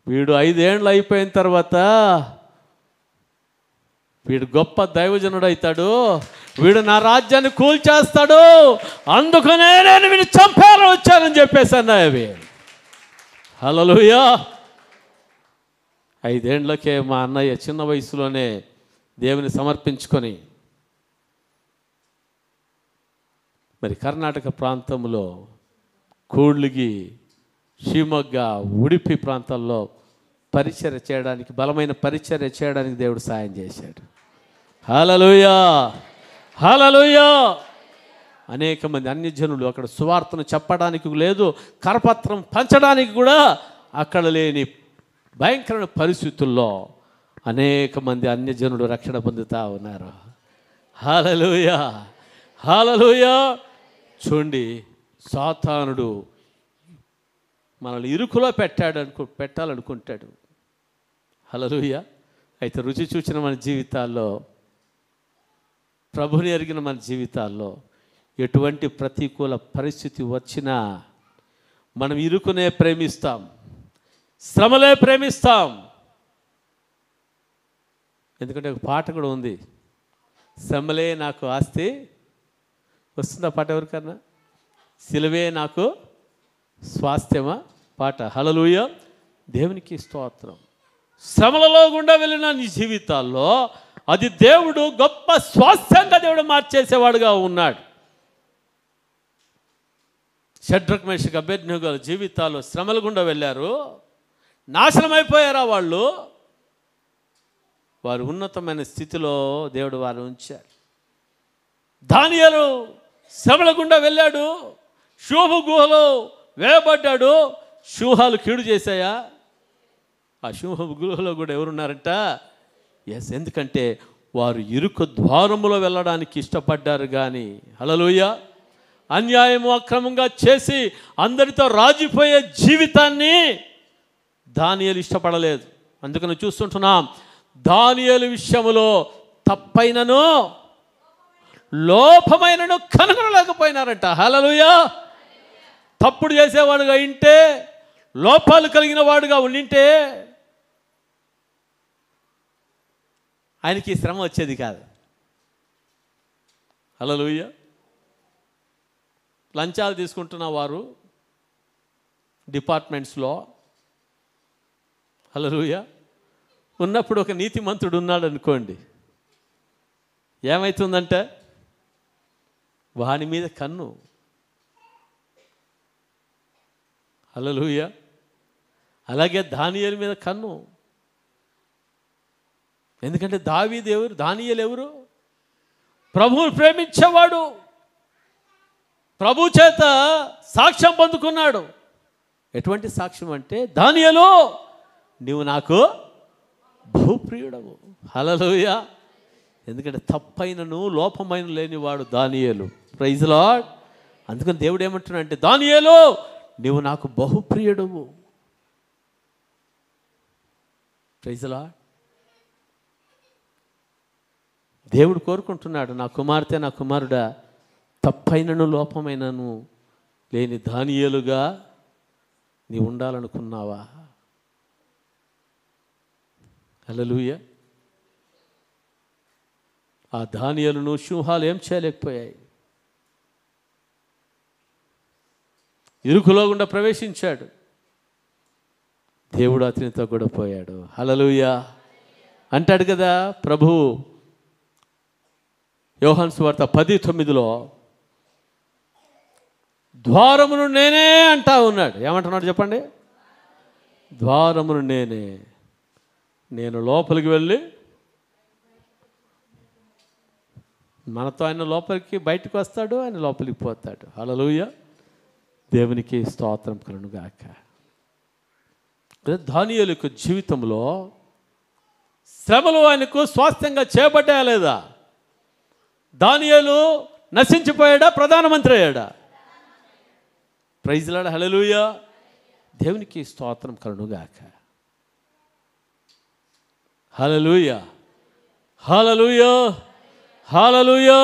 వీడు 5 ఏండ్లు అయిపోయిన తర్వాత వీడు గొప్ప దైవజనుడు అవుతాడు, వీడు నా రాజ్యాన్ని కూల్చేస్తాడు, అందుకనే నేను వీడిని చంపాలని వచ్చానని చెప్పేసి అన్నాయి అవి. హల్లెలూయా. 5 ఏండ్లకే మా అన్నయ్య చిన్న వయసులోనే దేవుని సమర్పించుకొని మరి కర్ణాటక ప్రాంతంలో కూడ్లిగి, షిమొగ్గ, ఉడిపి ప్రాంతాల్లో పరిచర్య చేయడానికి, బలమైన పరిచర్య చేయడానికి దేవుడు సాయం చేశాడు. హల్లెలూయా, హల్లెలూయా. అనేక మంది అన్యజనులు అక్కడ సువార్తను చెప్పడానికి లేదు, కరపత్రం పంచడానికి కూడా అక్కడ లేని భయంకరమైన పరిస్థితుల్లో అనేక మంది అన్యజనులు రక్షణ పొందుతూ ఉన్నారు. హల్లెలూయా, హల్లెలూయా. చూడండి, సాతానుడు మనల్ని ఇరుకులో పెట్టాలనుకుంటాడు. హల్లెలూయా. అయితే రుచి చూచిన మన జీవితాల్లో, ప్రభుని ఎరిగిన మన జీవితాల్లో ఎటువంటి ప్రతికూల పరిస్థితి వచ్చినా మనం ఇరుకునే ప్రేమిస్తాం, శ్రమలే ప్రేమిస్తాం. ఎందుకంటే ఒక పాట కూడా ఉంది, శ్రమలే నాకు ఆస్తి. వస్తుందా పాట ఎవరికన్నా? సిలువే నాకు స్వాస్థ్యమా పాట. హల్లెలూయా. దేవునికి స్తోత్రం. శ్రమలలో గుండా వెళ్ళిన నీ జీవితాల్లో అది దేవుడు గొప్ప స్వాస్థ్యంగా దేవుడు మార్చేసేవాడుగా ఉన్నాడు. షడ్రక్ మేషక్ అబేద్నెగోల జీవితాలు శ్రమల గుండా వెళ్ళారు, నాశనమైపోయారా వాళ్ళు. వారు ఉన్నతమైన స్థితిలో దేవుడు వారు ఉంచారు. దానియేలు శ్రమల గుండా వెళ్ళాడు, సింహపు గుహలో వేయబడ్డాడు. సింహాలు కీడు చేశాయా? ఆ సింహపు గుహలో కూడా ఎవరున్నారంట? ఎస్, ఎందుకంటే వారు ఇరుకు ద్వారములో వెళ్ళడానికి ఇష్టపడ్డారు. కానీ హల్లెలూయా, అన్యాయము అక్రమంగా చేసి అందరితో రాజిపోయే జీవితాన్ని దానియేలు ఇష్టపడలేదు. అందుకని చూస్తుంటున్నాం, దానియేలు విషయములో తప్పైనను లోపమైనను కనుగొనలేకపోయినారంట. హల్లెలూయా. తప్పుడు చేసేవాడుగా ఉంటే, లోపాలు కలిగిన వాడుగా ఉండింటే ఆయనకి శ్రమ వచ్చేది కాదు. హల్లెలూయా. లంచాలు తీసుకుంటున్న వారు డిపార్ట్మెంట్స్లో హల్లెలూయా ఉన్నప్పుడు ఒక నీతిమంతుడు ఉన్నాడు అనుకోండి, ఏమవుతుందంటే వాని మీద కన్ను. హల్లెలూయా. అలాగే దానియేలు మీద కన్ను. ఎందుకంటే దావీదు ఎవరు? దానియేలు ఎవరు? ప్రభువును ప్రేమించేవాడు, ప్రభు చేత సాక్ష్యం పొందుకున్నాడు. ఎటువంటి సాక్ష్యం అంటే, దానియేలు నీవు నాకు బహుప్రియుడవు. హల్లెలూయా. ఎందుకంటే తప్పైనను లోపమైన లేనివాడు దానియేలు. Praise lord. అందుకని దేవుడు ఏమంటున్నాడంటే, దానియేలు నీవు నాకు బహుప్రియుడవు. Praise lord. దేవుడు కోరుకుంటున్నాడు, నా కుమార్తె, నా కుమారుడా, తప్పైనను లోపమైనను లేని దానియేలుగా నీ ఉండాలనుకున్నావా? హల్లెలూయా. ఆ దానియేలును సింహాలు ఏం చేయలేకపోయాయి. ఇరుకులో గుండా ప్రవేశించాడు, దేవుడు అతనితో కూడా పోయాడు. హల్లెలూయా. అంటాడు కదా ప్రభువు యోహాను సువార్త 10:9లో, ద్వారమును నేనే అంటా ఉన్నాడు. ఏమంటున్నాడు చెప్పండి? ద్వారమును నేనే, నేను లోపలికి వెళ్ళి, మనతో ఆయన లోపలికి బయటకు వస్తాడు, ఆయన లోపలికి పోతాడు. హల్లెలూయా. దేవునికి స్తోత్రం కలుగును గాక. దానియేలు యొక్క జీవితంలో శ్రమలు ఆయనకు స్వాస్థ్యంగా చేయబడ్డాయా లేదా? దానియేలు నశించిపోయాడా? ప్రధానమంత్రి అయ్యాడా? Praise Lord. హల్లెలూయా. దేవునికి స్తోత్రం కలుగును గాక. హల్లెలూయా, హల్లెలూయా, హల్లెలూయా.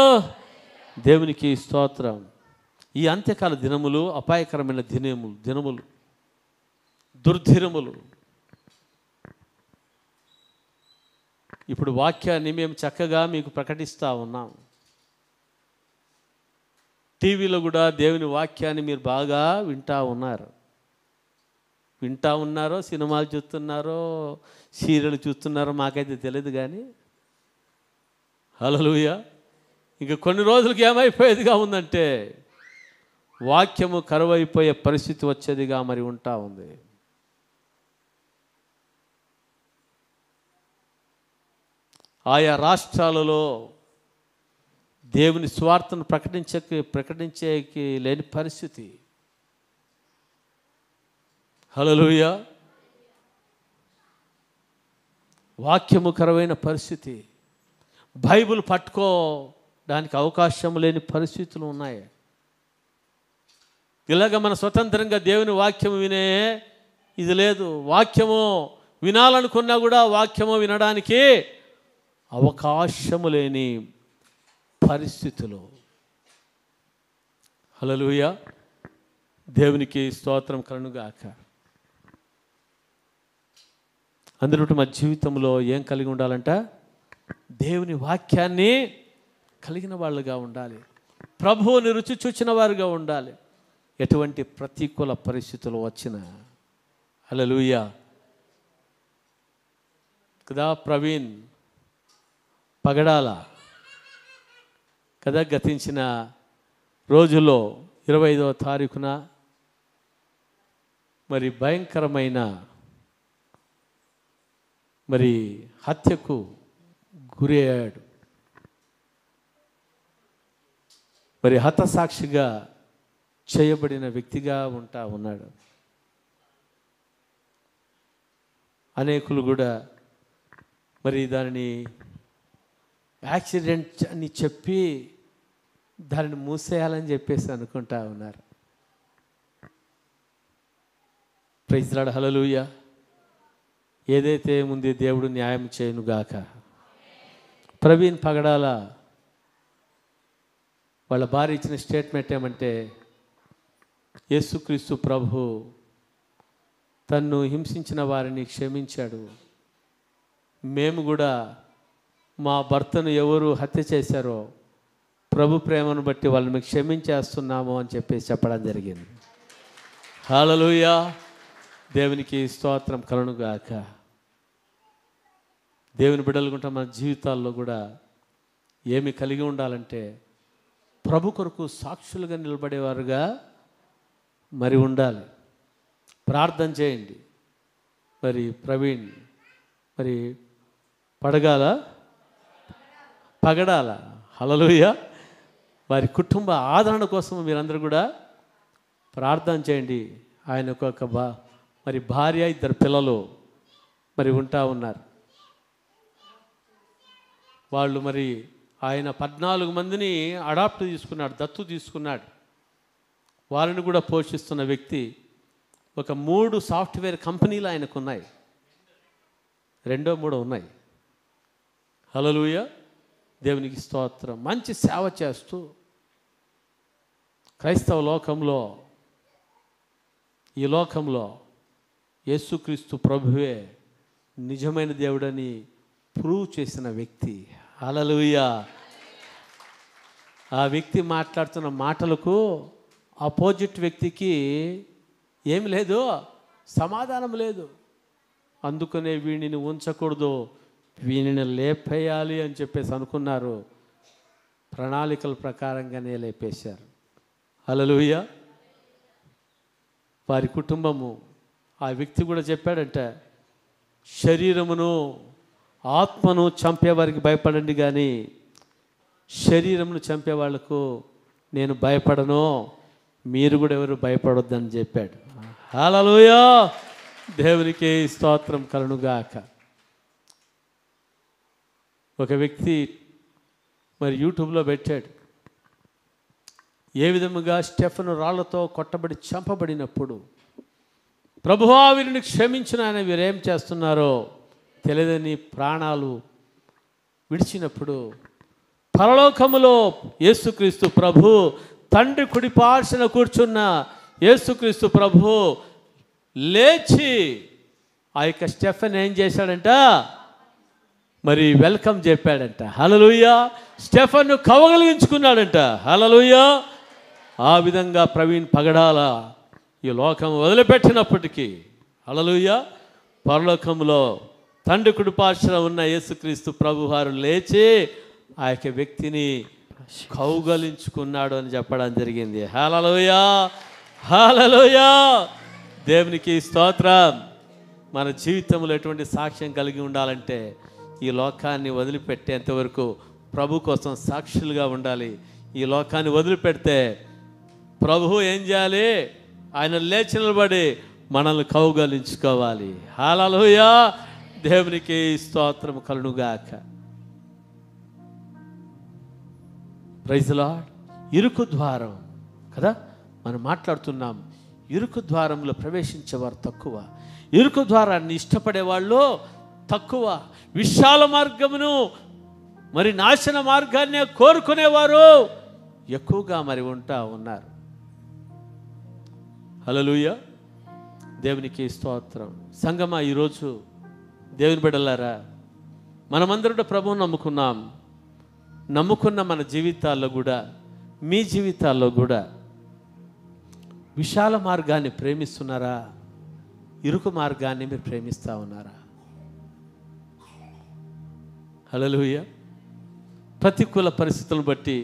దేవునికి స్తోత్రం. ఈ అంత్యకాల దినములు అపాయకరమైన దినములు, దుర్దినములు. ఇప్పుడు వాక్యాన్ని మేము చక్కగా మీకు ప్రకటిస్తూ ఉన్నాం. టీవీలో కూడా దేవుని వాక్యాన్ని మీరు బాగా వింటా ఉన్నారో, సినిమాలు చూస్తున్నారో, సీరియల్ చూస్తున్నారో మాకైతే తెలియదు. కానీ హల్లెలూయా, ఇంక కొన్ని రోజులకి ఏమైపోయేదిగా ఉందంటే వాక్యము కరువైపోయే పరిస్థితి వచ్చేదిగా మరి ఉంటా ఉంది. ఆయా రాష్ట్రాలలో దేవుని స్వార్థను ప్రకటించేకి లేని పరిస్థితి. హల్లెలూయా. వాక్యము కరువైన పరిస్థితి, బైబిల్ పట్టుకోవడానికి అవకాశం లేని పరిస్థితులు ఉన్నాయి. ఇలాగ మన స్వతంత్రంగా దేవుని వాక్యము వినే ఇది లేదు. వాక్యము వినాలనుకున్నా కూడా వాక్యము వినడానికి అవకాశము లేని పరిస్థితులు. హల్లెలూయా. దేవునికి స్తోత్రం కలుగును గాక. అందరూ మా జీవితంలో ఏం కలిగి ఉండాలంట? దేవుని వాక్యాన్ని కలిగిన వాళ్ళుగా ఉండాలి, ప్రభువుని రుచి చూచిన వారుగా ఉండాలి. ఎటువంటి ప్రతికూల పరిస్థితులు వచ్చినా. హల్లెలూయా కదా. ప్రవీణ్ పగడాల కదా, గతించిన రోజుల్లో 25వ తారీఖున మరి భయంకరమైన మరి హత్యకు గురి అయ్యాడు. మరి హతసాక్షిగా చేయబడిన వ్యక్తిగా ఉన్నాడు. అనేకులు కూడా మరి దానిని యాక్సిడెంట్ అని చెప్పి దానిని మూసేయాలని చెప్పేసి అనుకుంటా ఉన్నారు. ప్రైజ్ లార్డ్, హల్లెలూయా. ఏదైతే ముందు దేవుడు న్యాయం చేయనుగాక. ప్రవీణ్ పగడాల వాళ్ళ భార్య ఇచ్చిన స్టేట్మెంట్ ఏమంటే, యేసుక్రీస్తు ప్రభు తన్ను హింసించిన వారిని క్షమించాడు. మేము కూడా మా భర్తను ఎవరు హత్య చేశారో ప్రభు ప్రేమను బట్టి వాళ్ళని క్షమించేస్తున్నాము అని చెప్పేసి చెప్పడం జరిగింది. హల్లెలూయా. దేవునికి స్తోత్రం కలుగునుగాక. దేవుని బిడ్డలుగుంటే మన జీవితాల్లో కూడా ఏమి కలిగి ఉండాలంటే ప్రభు కొరకు సాక్షులుగా నిలబడేవారుగా మరి ఉండాలి. ప్రార్థన చేయండి. మరి ప్రవీణ్ మరి పగడాల హల్లెలూయా వారి కుటుంబ ఆదరణ కోసం మీరందరూ కూడా ప్రార్థన చేయండి. ఆయనకు ఒక మరి భార్య, 2 పిల్లలు మరి ఉన్నారు. వాళ్ళు మరి ఆయన 14 మందిని అడాప్ట్ తీసుకున్నాడు, దత్తు తీసుకున్నాడు. వారిని కూడా పోషిస్తున్న వ్యక్తి. ఒక 3 సాఫ్ట్వేర్ కంపెనీలు ఆయనకు ఉన్నాయి, 2 3 ఉన్నాయి. హల్లెలూయా. దేవునికి స్తోత్రం. మంచి సేవ చేస్తూ క్రైస్తవ లోకంలో, ఈ లోకంలో యేసుక్రీస్తు ప్రభువే నిజమైన దేవుడని ప్రూవ్ చేసిన వ్యక్తి. హల్లెలూయా. ఆ వ్యక్తి మాట్లాడుతున్న మాటలకు ఆపోజిట్ వ్యక్తికి ఏమి లేదు, సమాధానం లేదు. అందుకనే వీడిని ఉంచకూడదు, వీనిని లేపేయాలి అని చెప్పేసి అనుకున్నారు. ప్రణాళికల ప్రకారంగానే లేపేశారు. హల్లెలూయా. వారి కుటుంబము, ఆ వ్యక్తి కూడా చెప్పాడంట, శరీరమును ఆత్మను చంపేవారికి భయపడండి కానీ శరీరమును చంపే వాళ్లకు నేను భయపడను, మీరు కూడా ఎవరు భయపడొద్దని చెప్పాడు. హల్లెలూయా. దేవునికి స్తోత్రం కలుగునుగాక. ఒక వ్యక్తి మరి యూట్యూబ్లో పెట్టాడు, ఏ విధముగా స్టెఫెను రాళ్లతో కొట్టబడి చంపబడినప్పుడు ప్రభువా వీరిని క్షమించిన ఆయన వీరేం చేస్తున్నారో తెలియదని ప్రాణాలు విడిచినప్పుడు పరలోకములో యేసుక్రీస్తు ప్రభు, తండ్రి కుడిపార్శ్వన కూర్చున్న యేసుక్రీస్తు ప్రభు లేచి ఆ యొక్క స్టెఫెన్ ఏం చేశాడంట, మరి వెల్కమ్ చెప్పాడంట. హల్లెలూయా. స్టెఫెన్ను కవగలిగించుకున్నాడంట. హల్లెలూయా. ఆ విధంగా ప్రవీణ్ పగడాల ఈ లోకం వదిలిపెట్టినప్పటికీ, హల్లెలూయా, పరలోకంలో తండ్రి కుడిపార్శ్వన ఉన్న యేసుక్రీస్తు ప్రభు వారు లేచి ఆ యొక్క వ్యక్తిని కౌగలించుకున్నాడు అని చెప్పడం జరిగింది. హల్లెలూయా. హల్లెలూయా. దేవునికి స్తోత్రం. మన జీవితంలో ఎటువంటి సాక్ష్యం కలిగి ఉండాలంటే ఈ లోకాన్ని వదిలిపెట్టేంతవరకు ప్రభు కోసం సాక్షులుగా ఉండాలి. ఈ లోకాన్ని వదిలిపెడితే ప్రభు ఏం చేయాలి, ఆయన లేచి నిలబడి మనల్ని కౌగలించుకోవాలి. హల్లెలూయా. దేవునికి స్తోత్రం కలుగునుగాక. Praise lord. ఇరుకు ద్వారం కదా మనం మాట్లాడుతున్నాం. ఇరుకు ద్వారంలో ప్రవేశించేవారు తక్కువ, ఇరుకు ద్వారాన్ని ఇష్టపడేవాళ్ళు తక్కువ. విశాల మార్గమును మరి నాశన మార్గాన్నే కోరుకునేవారు ఎక్కువగా మరి ఉన్నారు. హల్లెలూయా. దేవునికి స్తోత్రం. సంగమా, ఈరోజు దేవుని బిడ్డలారా, మనమందరూ ప్రభువుని నమ్ముకున్న మన జీవితాల్లో కూడా, మీ జీవితాల్లో కూడా విశాల మార్గాన్ని ప్రేమిస్తున్నారా, ఇరుకు మార్గాన్ని మీరు ప్రేమిస్తూ ఉన్నారా? హల్లెలూయా. ప్రతికూల పరిస్థితులను బట్టి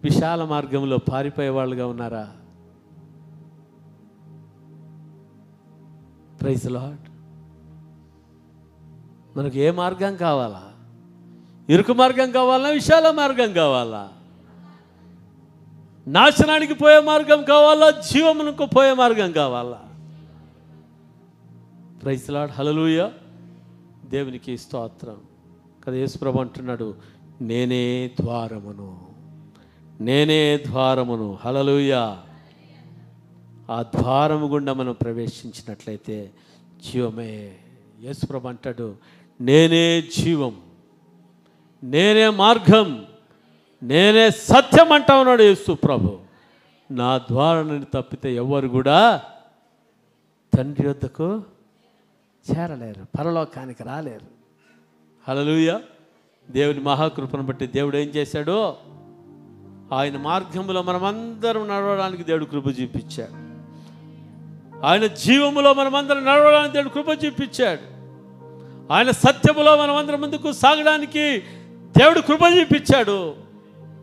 విశాల మార్గంలో పారిపోయే వాళ్ళుగా ఉన్నారా? Praise lord. మనకు ఏ మార్గం కావాలా? ఇరుకు మార్గం కావాలా? విశాల మార్గం కావాలా? నాశనానికి పోయే మార్గం కావాలా? జీవమునకు పోయే మార్గం కావాలా? Praise Lord. హల్లెలూయా. దేవునికి స్తోత్రం కదా. యేసుప్రభు అంటున్నాడు, నేనే ద్వారమును, నేనే ద్వారమును. హల్లెలూయా. ఆ ద్వారము గుండా మనం ప్రవేశించినట్లయితే జీవమే. యేసుప్రభు అంటాడు, నేనే జీవం, నేనే మార్గం, నేనే సత్యం అంటా ఉన్నాడు యేసు ప్రభు. నా ద్వారాన్ని తప్పితే ఎవరు కూడా తండ్రి వద్దకు చేరలేరు, పరలోకానికి రాలేరు. హల్లెలూయా. దేవుని మహాకృపను బట్టి దేవుడు ఏం చేశాడు? ఆయన మార్గంలో మనమందరం నడవడానికి దేవుడు కృప చూపించాడు. ఆయన జీవములో మనమందరం నడవడానికి దేవుడు కృప చూపించాడు. ఆయన సత్యములో మనమందరం ముందుకు సాగడానికి దేవుడు కృప చూపించాడు.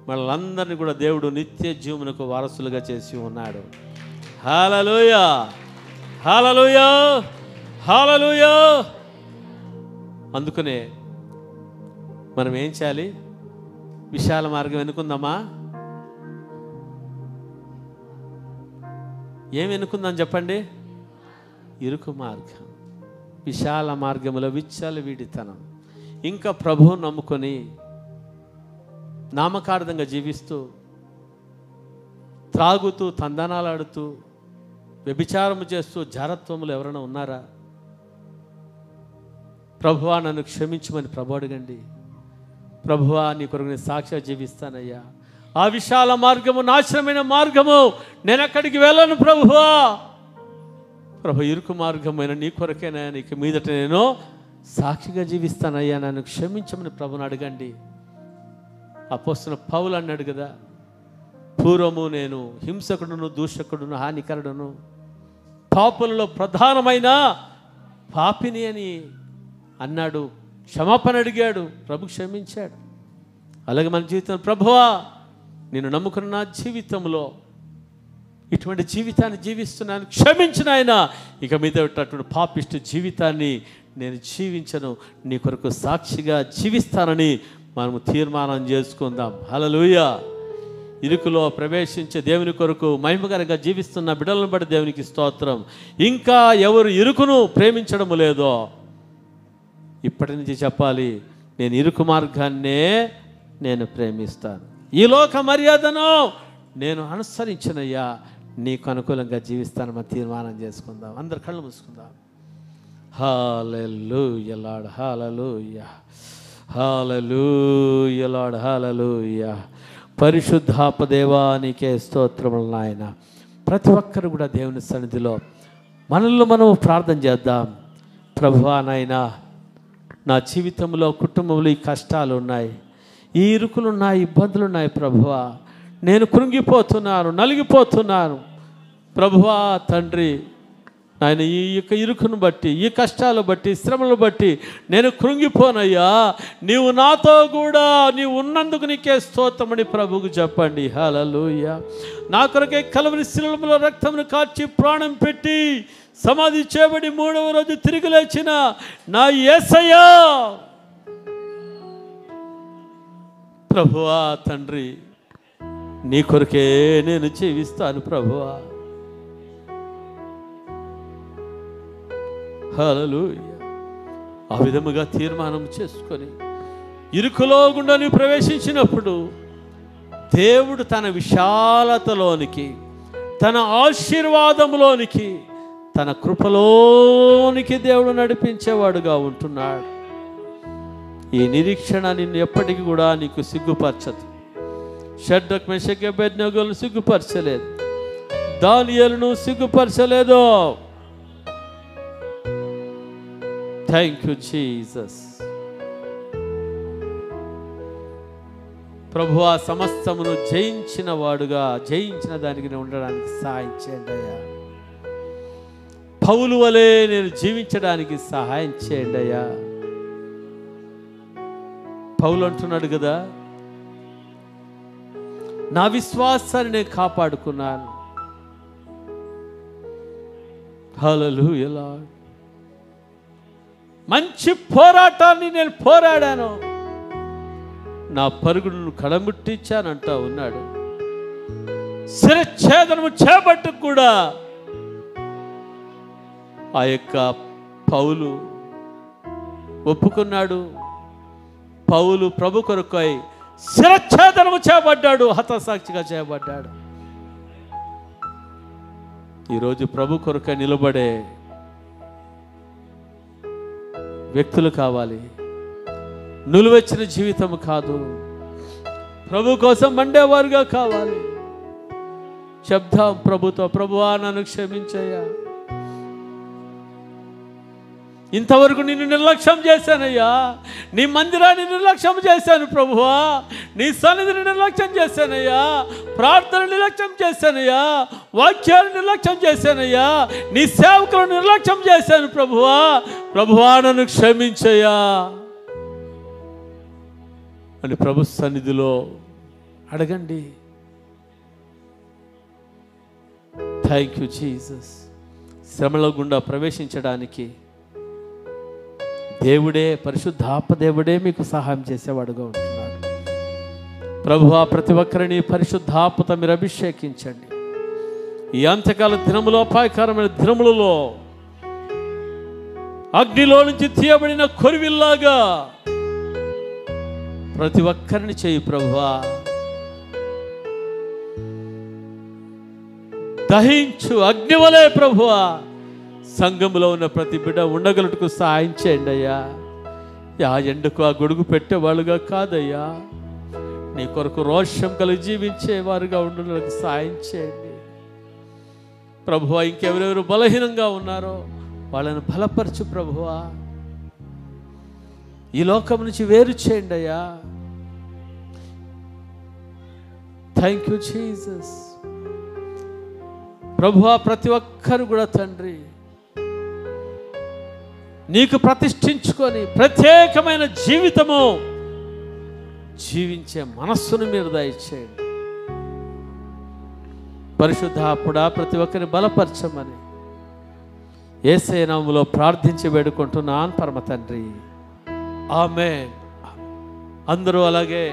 మనలందరినీ కూడా దేవుడు నిత్య జీవమునకు వారసులుగా చేసి ఉన్నాడు. హల్లెలూయా, హల్లెలూయా, హల్లెలూయా. అందుకనే మనం ఏం చేయాలి? విశాల మార్గం ఎన్నుకుందామా? ఏమి ఎన్నుకుందాం చెప్పండి? ఇరుకు మార్గం. విశాల మార్గంలో విచ్చలవిడితనం, ఇంకా ప్రభువు నమ్ముకొని నామకార్థంగా జీవిస్తూ, త్రాగుతూ, తందనాలాడుతూ, వ్యభిచారము చేస్తూ జారత్వములు ఎవరైనా ఉన్నారా? ప్రభువా నన్ను క్షమించమని ప్రభు అడగండి. ప్రభువా నీ కొరకు నేను సాక్షిగా జీవిస్తానయ్యా. ఆ విశాల మార్గము నాశనమైన మార్గము, నేను అక్కడికి వెళ్ళను ప్రభువా. ప్రభు ఇరుకు మార్గమైన నీ కొరకేనా, నీకు మీదట నేను సాక్షిగా జీవిస్తానయ్యా, నన్ను క్షమించమని ప్రభుని అడగండి. అపోస్తలుడైన పౌలు అన్నాడు కదా, పూర్వము నేను హింసకుడును, దూషకుడును, హానికరుడును, పాపులలో ప్రధానమైన పాపిని అని అన్నాడు. క్షమాపణ అడిగాడు, ప్రభు క్షమించాడు. అలాగే మన జీవితం, ప్రభువా నేను నమ్ముకున్న నా జీవితంలో ఇటువంటి జీవితాన్ని జీవిస్తున్నాను, క్షమించిన ఆయన, ఇక మీద అటువంటి పాపిష్టి జీవితాన్ని నేను జీవించను, నీ కొరకు సాక్షిగా జీవిస్తానని మనము తీర్మానం చేసుకుందాం. హల్లెలూయా. ఇరుకులో ప్రవేశించే దేవుని కొరకు మహిమకరంగా జీవిస్తున్న బిడ్డలను బట్టి దేవునికి స్తోత్రం. ఇంకా ఎవరు ఇరుకును ప్రేమించడం లేదో ఇప్పటి నుంచి చెప్పాలి, నేను ఇరుకు మార్గాన్నే నేను ప్రేమిస్తాను, ఈ లోక మర్యాదను నేను అనుసరించినయ్యా, నీకు అనుకూలంగా జీవిస్తాను. మనం తీర్మానం చేసుకుందాం. అందరు కళ్ళు మూసుకుందాం. హల్లెలూయా లార్డ్, హల్లెలూయా, హల్లెలూయా లార్డ్, హల్లెలూయా. పరిశుద్ధాత్మ నీకే స్తోత్రములు నాయన. ప్రతి ఒక్కరు కూడా దేవుని సన్నిధిలో మనల్ని మనం ప్రార్థన చేద్దాం. ప్రభువా నాయనా, నా జీవితంలో, కుటుంబంలో ఈ కష్టాలు ఉన్నాయి, ఈ ఇరుకులు ఉన్నాయి, ఇబ్బందులు ఉన్నాయి ప్రభువా. నేను కృంగిపోతున్నాను, నలిగిపోతున్నాను ప్రభువా. తండ్రి ఆయన ఈ యొక్క ఇరుకును బట్టి, ఈ కష్టాలు బట్టి, శ్రమలు బట్టి నేను కృంగిపోనయ్యా. నీవు నాతో కూడా నీవు ఉన్నందుకు నీకే స్తోత్రమని ప్రభువుకు చెప్పండి. హల్లెలూయా. నా కొరకే కలువరి శిలువలో రక్తమును కార్చి ప్రాణం పెట్టి సమాధి చేయబడి 3వ రోజు తిరిగి లేచిన నా యేసయ్యా ప్రభువా. తండ్రి నీ కొరకే నేను జీవిస్తాను ప్రభువా. హల్లెలూయా. ఆ విధముగా తీర్మానం చేసుకొని ఇరుకులో గుండా నీవు ప్రవేశించినప్పుడు దేవుడు తన విశాలతలోనికి, తన ఆశీర్వాదంలోనికి, తన కృపలోనికి దేవుడు నడిపించేవాడుగా ఉంటున్నాడు. ఈ నిరీక్షణ నిన్ను ఎప్పటికీ కూడా నీకు సిగ్గుపరచదు. షడ్రక్ మెషక్ అబేద్నెగోలను సిగ్గుపరచలేదు, దానియేలును సిగ్గుపరచలేదు. Thank you Jesus. ప్రభువా సమస్తమును జయించిన వాడుగా, జయించిన దానికి ఉండడానికి సహాయం చేయండి అయ్యా. పౌలు వలె నేను జీవించడానికి సహాయం చేయండి అయ్యా. పౌలు అంటున్నాడు కదా, నా విశ్వాసాన్ని నేను కాపాడుకున్నాను. హల్లెలూయా లార్డ్. మంచి పోరాటాన్ని నేను పోరాడాను, నా పరుగును కడముట్టించానంటా ఉన్నాడు. శిరఛేదనము చేపట్టు కూడా ఆ యొక్క పౌలు ఒప్పుకున్నాడు. పౌలు ప్రభు కొరకై శిరఛేదనము చేయబడ్డాడు, హతసాక్షిగా చేయబడ్డాడు. ఈరోజు ప్రభు కొరకై నిలబడే వ్యక్తులు కావాలి. నిలువెచ్చిన జీవితం కాదు, ప్రభు కోసం మండేవారుగా కావాలి. చెప్దాం ప్రభుతో, ప్రభువా నన్ను క్షమించయ్యా, ఇంతవరకు నిన్ను నిర్లక్ష్యం చేశానయ్యా, నీ మందిరాన్ని నిర్లక్ష్యం చేశాను ప్రభువా, నీ సన్నిధిని నిర్లక్ష్యం చేశానయ్యా, ప్రార్థన నిర్లక్ష్యం చేశానయ్యా, వాక్యాన్ని నిర్లక్ష్యం చేశానయ్యా, నీ సేవకులను నిర్లక్ష్యం చేశాను ప్రభువా, ప్రభువా నన్ను క్షమించయ్యా అని ప్రభు సన్నిధిలో అడగండి. Thank you Jesus. శ్రమల గుండా ప్రవేశించడానికి దేవుడే, పరిశుద్ధాత్మ దేవుడే మీకు సహాయం చేసేవాడుగా ఉంటున్నాడు. ప్రభువా ప్రతి ఒక్కరిని పరిశుద్ధాత్మతో మీరు అభిషేకించండి. ఈ అంత్యకాల దినములో, అపాయకరమైన దినములలో అగ్నిలో నుంచి తీయబడిన కొరివిల్లాగా ప్రతి ఒక్కరిని చేయి ప్రభువా. దహించు అగ్నివలే ప్రభువా సంఘములో ఉన్న ప్రతి బిడ్డ ఉండగలటుకు సహాయం చేయండి అయ్యా. ఆ ఎండకు ఆ గొడుగు పెట్టేవాళ్ళుగా కాదయ్యా, నీ కొరకు రోషం కలిగి జీవించేవారుగా ఉండడానికి సహాయం చేయండి ప్రభువా. ఇంకెవరెవరు బలహీనంగా ఉన్నారో వాళ్ళని బలపరచు ప్రభువా. ఈ లోకం నుంచి వేరు చేయండి అయ్యా. Thank you Jesus. ప్రభువా ప్రతి ఒక్కరు కూడా తండ్రి నీకు ప్రతిష్ఠించుకొని ప్రత్యేకమైన జీవితము జీవించే మనస్సును మీరు దయచేయండి. పరిశుద్ధాత్ముడా ప్రతి ఒక్కరిని బలపరచమని యేసయ్య నామములో ప్రార్థించి వేడుకుంటున్నాను పరమ తండ్రి, ఆమేన్. అందరూ అలాగే